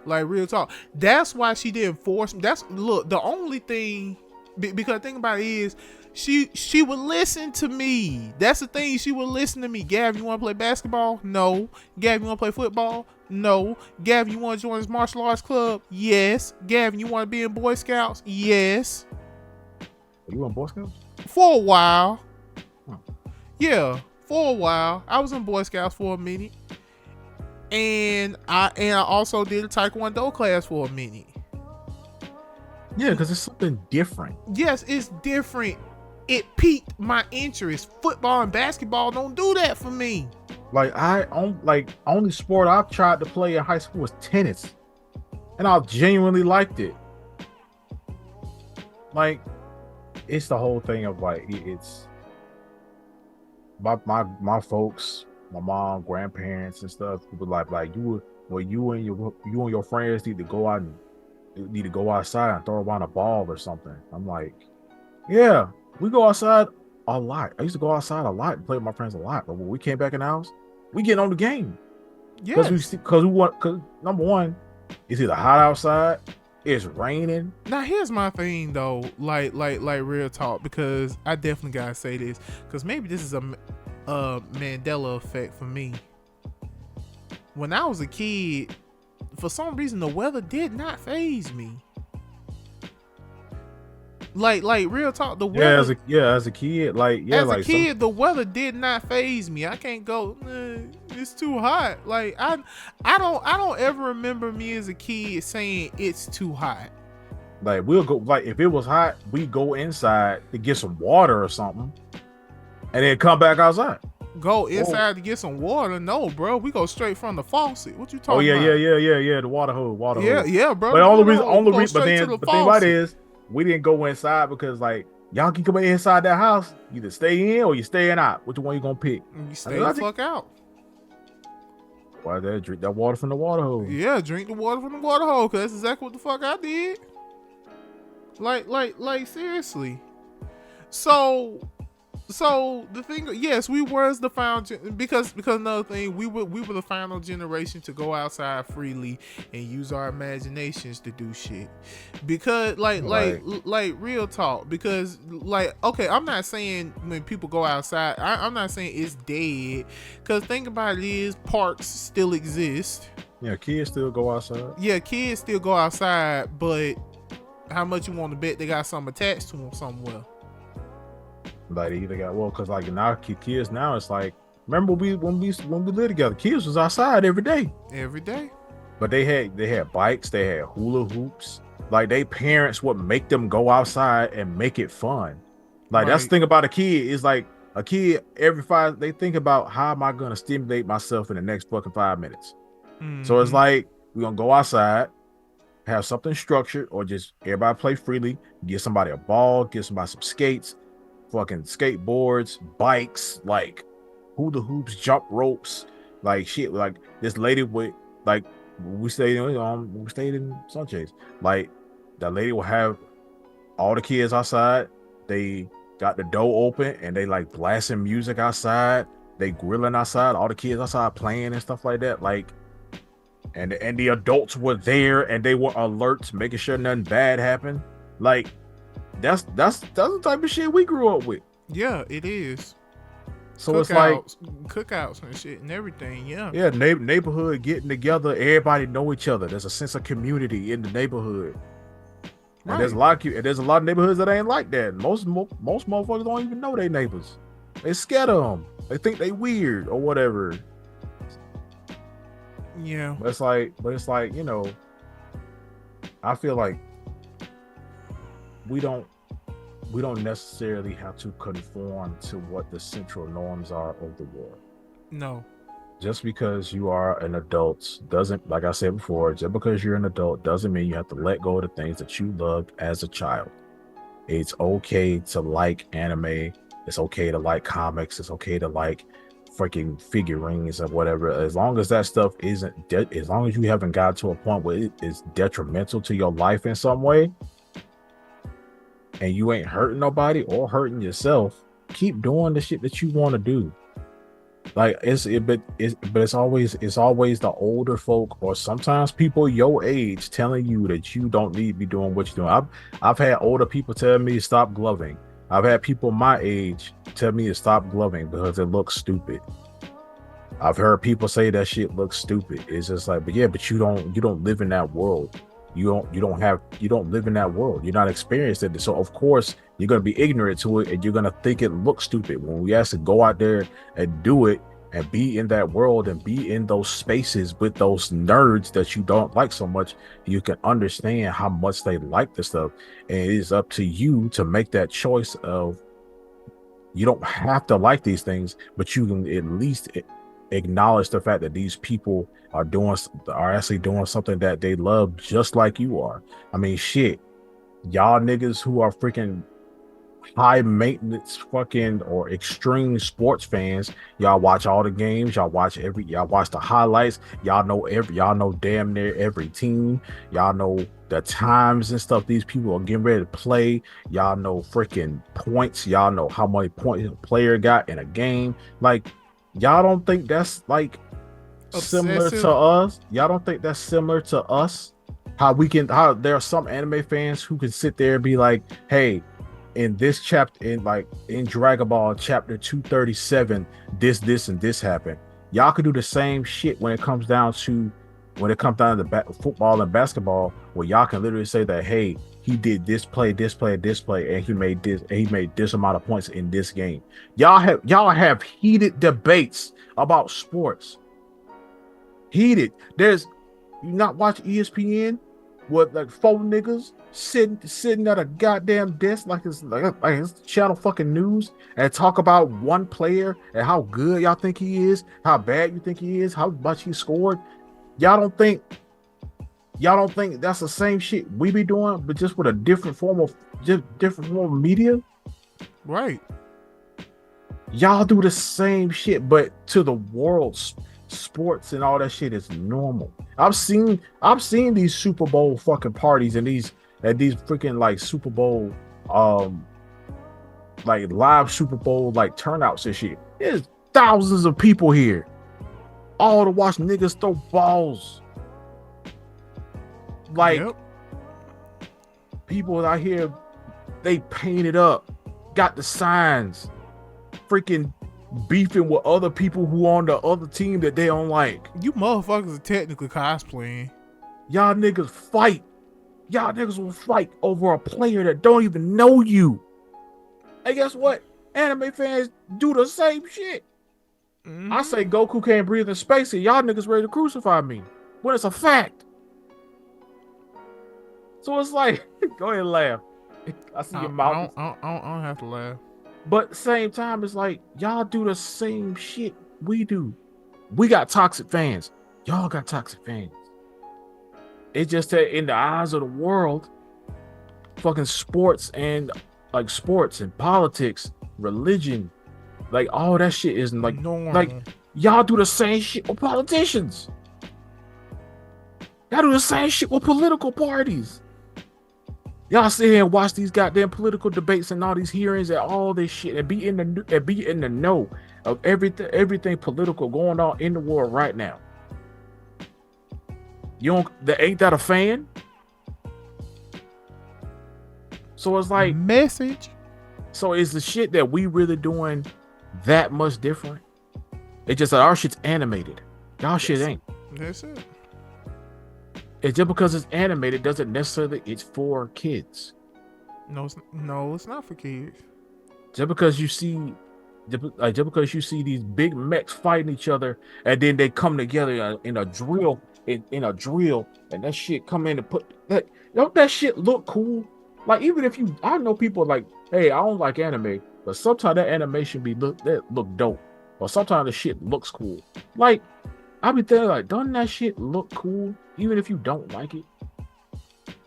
Like, real talk. That's why she didn't force me. Look, the only thing, because the thing about it is, she would listen to me. That's the thing. She would listen to me. Gav, you want to play basketball? No. Gav, you want to play football? No. Gav, you want to join this martial arts club? Yes. Gav, you want to be in Boy Scouts? Yes. You in Boy Scouts? For a while. Yeah, for a while. I was in Boy Scouts for a minute. And I also did a Taekwondo class for a minute. Yeah, because it's something different. Yes, it's different. It piqued my interest. Football and basketball don't do that for me. Like only sport I've tried to play in high school was tennis, and I genuinely liked it. Like, it's the whole thing of like it's my folks, my mom, grandparents, and stuff. People like you and your friends need to go out and need to go outside and throw around a ball or something. I'm like, yeah, we go outside a lot. I used to go outside a lot and play with my friends a lot. But when we came back in the house, we getting on the game. Yes. Because number one, it's either hot outside, it's raining. Now here's my thing though, like real talk, because I definitely gotta say this, because maybe this is a Mandela effect for me. When I was a kid, for some reason the weather did not faze me. Like real talk, the weather. As a kid, the weather did not faze me. I can't go. It's too hot. Like I don't ever remember me as a kid saying it's too hot. Like we'll go. Like if it was hot, we go inside to get some water or something, and then come back outside. Go inside to get some water? No, bro. We go straight from the faucet. What you talking about? Yeah. The water hose. Yeah, bro. But the thing about it is, we didn't go inside because like y'all can come inside that house. You either stay in or you staying out. Which one you gonna pick? You stay the fuck out. Why they drink that water from the water hose? Yeah, drink the water from the water hose. Cause that's exactly what the fuck I did. Like seriously. So the thing, yes, we was the final because another thing, we were the final generation to go outside freely and use our imaginations to do shit. Because like real talk. Because like, okay, I'm not saying when people go outside, I'm not saying it's dead. Because think about it is parks still exist. Yeah, kids still go outside. Yeah, kids still go outside, but how much you want to bet they got something attached to them somewhere? Like they either got because like now kids now it's like, remember when we lived together, kids was outside every day. But they had bikes, they had hula hoops. Like they parents would make them go outside and make it fun. Like that's the thing about a kid is like a kid they think about how am I gonna stimulate myself in the next fucking 5 minutes. Mm-hmm. So it's like we're gonna go outside, have something structured, or just everybody play freely. Get somebody a ball, get somebody some skates. Fucking skateboards, bikes, like hula hoops, jump ropes, like shit. Like this lady with like we stayed in Sanchez. Like that lady will have all the kids outside. They got the door open and they like blasting music outside. They grilling outside. All the kids outside playing and stuff like that. Like and the adults were there and they were alert, making sure nothing bad happened. Like. That's the type of shit we grew up with. Yeah, it is. So it's like cookouts and shit and everything. Yeah. Yeah, neighborhood getting together. Everybody know each other. There's a sense of community in the neighborhood. Right. And there's a lot of neighborhoods that ain't like that. Most motherfuckers don't even know their neighbors. They scared of them. They think they weird or whatever. Yeah. But it's like you know. I feel like we don't necessarily have to conform to what the central norms are of the world. No. Just because you are an adult doesn't, like I said before, just because you're an adult doesn't mean you have to let go of the things that you loved as a child. It's okay to like anime. It's okay to like comics. It's okay to like freaking figurines or whatever. As long as that stuff isn't, as long as you haven't got to a point where it is detrimental to your life in some way, and you ain't hurting nobody or hurting yourself, keep doing the shit that you want to do. Like but it's always the older folk or sometimes people your age telling you that you don't need to be doing what you're doing. I've had older people tell me to stop gloving. I've had people my age tell me to stop gloving because it looks stupid. I've heard people say that shit looks stupid. It's just like, but you don't live in that world. You don't live in that world. You're not experienced it. So of course you're gonna be ignorant to it and you're gonna think it looks stupid. When we have to go out there and do it and be in that world and be in those spaces with those nerds that you don't like so much, you can understand how much they like the stuff. And it is up to you to make that choice of, you don't have to like these things, but you can at least acknowledge the fact that these people are actually doing something that they love just like you are. I mean, shit, y'all niggas who are freaking high maintenance fucking or extreme sports fans, y'all watch all the games, y'all watch the highlights, y'all know damn near every team, y'all know the times and stuff these people are getting ready to play, y'all know freaking points, y'all know how many points a player got in a game. Like, y'all don't think that's like similar to us? Y'all don't think that's similar to us? How there are some anime fans who can sit there and be like, hey, in this chapter, in Dragon Ball chapter 237, this and this happened. Y'all could do the same shit when it comes down to football and basketball, where y'all can literally say that, hey, he did this play, and he made this amount of points in this game. Y'all have heated debates about sports. Heated. You not watch ESPN with like 4 niggas sitting at a goddamn desk like it's channel fucking news and talk about one player and how good y'all think he is, how bad you think he is, how much he scored. Y'all don't think that's the same shit we be doing, but just with a different form of media? Right. Y'all do the same shit, but to the world, sports and all that shit is normal. I've seen these Super Bowl fucking parties and these freaking like Super Bowl like live Super Bowl like turnouts and shit. There's thousands of people here, all to watch niggas throw balls. Like, yep. People out here, they painted up, got the signs, freaking beefing with other people who on the other team that they don't like. You motherfuckers are technically cosplaying. Y'all niggas fight. Y'all niggas will fight over a player that don't even know you. And guess what? Anime fans do the same shit. Mm-hmm. I say Goku can't breathe in space and y'all niggas ready to crucify me when it's a fact. So it's like, go ahead and laugh. I see your mouth. I don't have to laugh. But at the same time, it's like, y'all do the same shit we do. We got toxic fans. Y'all got toxic fans. It's just that in the eyes of the world, fucking sports and politics, religion, like all that shit isn't like y'all do the same shit with politicians. Y'all do the same shit with political parties. Y'all sit here and watch these goddamn political debates and all these hearings and all this shit and be in the know of everything political going on in the world right now. Ain't that a fan? So it's like message. So is the shit that we really doing that much different? It's just that our shit's animated. Y'all shit ain't. That's it. It's just because it's animated doesn't necessarily it's for kids. No, it's not for kids. Just because you see these big mechs fighting each other and then they come together in a drill, and that shit come in and put that. Don't that shit look cool? Like, even if I know people like, hey, I don't like anime, but sometimes that animation look dope, or sometimes the shit looks cool. Like, I be thinking, like, doesn't that shit look cool, even if you don't like it?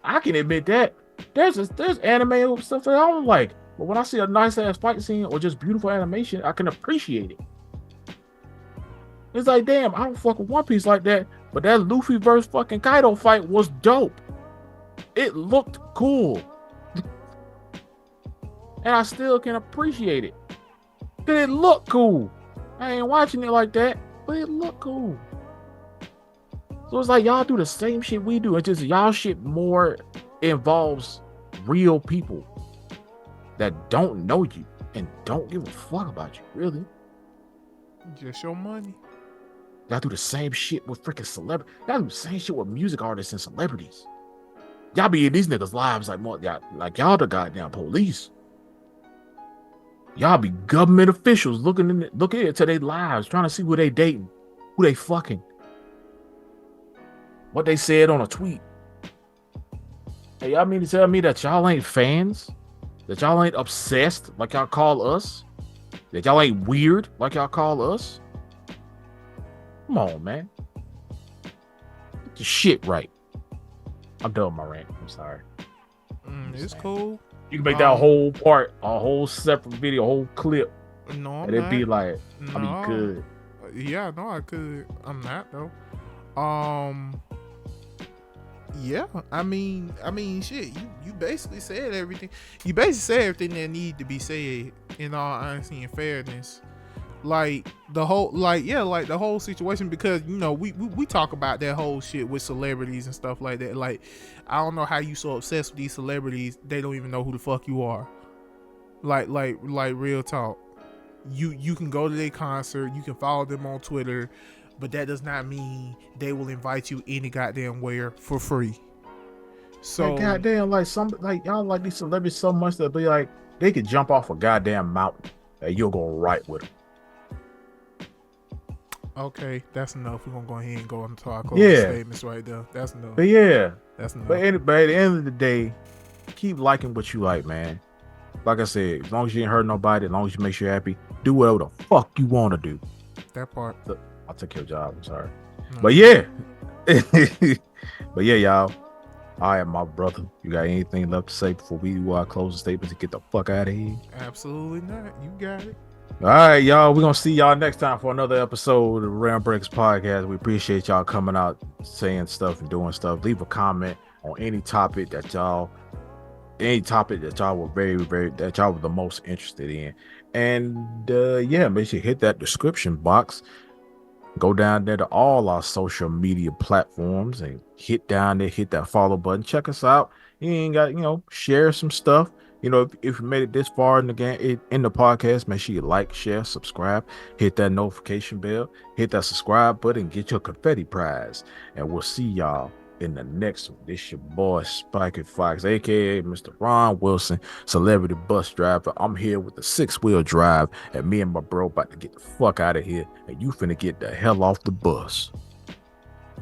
I can admit that there's anime stuff that I don't like, but when I see a nice ass fight scene or just beautiful animation, I can appreciate it. It's like, damn, I don't fuck with One Piece like that, but that Luffy versus fucking Kaido fight was dope. It looked cool. And I still can appreciate it. Cause it look cool. I ain't watching it like that, but it look cool. So it's like y'all do the same shit we do. It's just y'all shit more involves real people that don't know you and don't give a fuck about you, really. Just your money. Y'all do the same shit with freaking celebrities. Y'all do the same shit with music artists and celebrities. Y'all be in these niggas' lives like more, y'all the goddamn police. Y'all be government officials looking into their lives, trying to see who they dating, who they fucking, what they said on a tweet. Hey, y'all mean to tell me that y'all ain't fans? That y'all ain't obsessed like y'all call us? That y'all ain't weird like y'all call us? Come on, man. Get your shit right. I'm done with my rant. I'm sorry. It's cool. You can make that whole part, a whole separate video, a whole clip. No, and it'd be like, no. I mean, good. Yeah, no, I could. I'm not though. Yeah, I mean, shit. You basically said everything. You basically said everything that need to be said. In all honesty and fairness, like the whole situation, because you know we talk about that whole shit with celebrities and stuff like that. Like, I don't know how you so obsessed with these celebrities, they don't even know who the fuck you are. Like real talk. You can go to their concert, you can follow them on Twitter, but that does not mean they will invite you any goddamn where for free. So like, goddamn, like y'all like these celebrities so much that be like they could jump off a goddamn mountain and you'll go right with them. Okay, that's enough. We're gonna go ahead and go into our closing statements right there. That's enough. But yeah, that's enough. But at the end of the day, keep liking what you like, man. Like I said, as long as you ain't hurt nobody, as long as you make sure you're happy, do whatever the fuck you want to do. That part. I'll take your job. I'm sorry. No. But yeah. But yeah, y'all. I am my brother. You got anything left to say before we do our closing statements and get the fuck out of here? Absolutely not. You got it. All right, y'all. We're going to see y'all next time for another episode of the RealmBreakers podcast. We appreciate y'all coming out, saying stuff and doing stuff. Leave a comment on any topic that y'all were that y'all were the most interested in. And yeah, make sure you hit that description box. Go down there to all our social media platforms and hit down there, hit that follow button. Check us out. You ain't got, share some stuff. If you made it this far in the game, in the podcast, make sure you like, share, subscribe, hit that notification bell, hit that subscribe button, get your confetti prize. And we'll see y'all in the next one. This your boy Spikey Fox, aka Mr. Ron Wilson, celebrity bus driver. I'm here with the 6-wheel drive, and me and my bro about to get the fuck out of here, and you finna get the hell off the bus.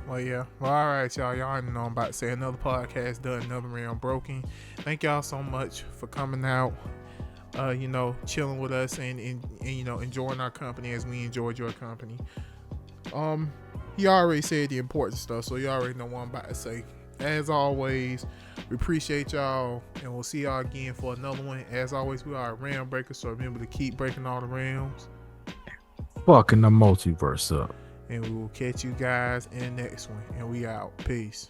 Well, yeah. Well, all right, y'all. Y'all know I'm about to say another podcast done, another Realm Broken. Thank y'all so much for coming out, chilling with us and enjoying our company as we enjoyed your company. He already said the important stuff, so you already know what I'm about to say. As always, we appreciate y'all, and we'll see y'all again for another one. As always, we are Realm Breakers, so remember to keep breaking all the realms. Fucking the multiverse up. And we will catch you guys in the next one. And we out. Peace.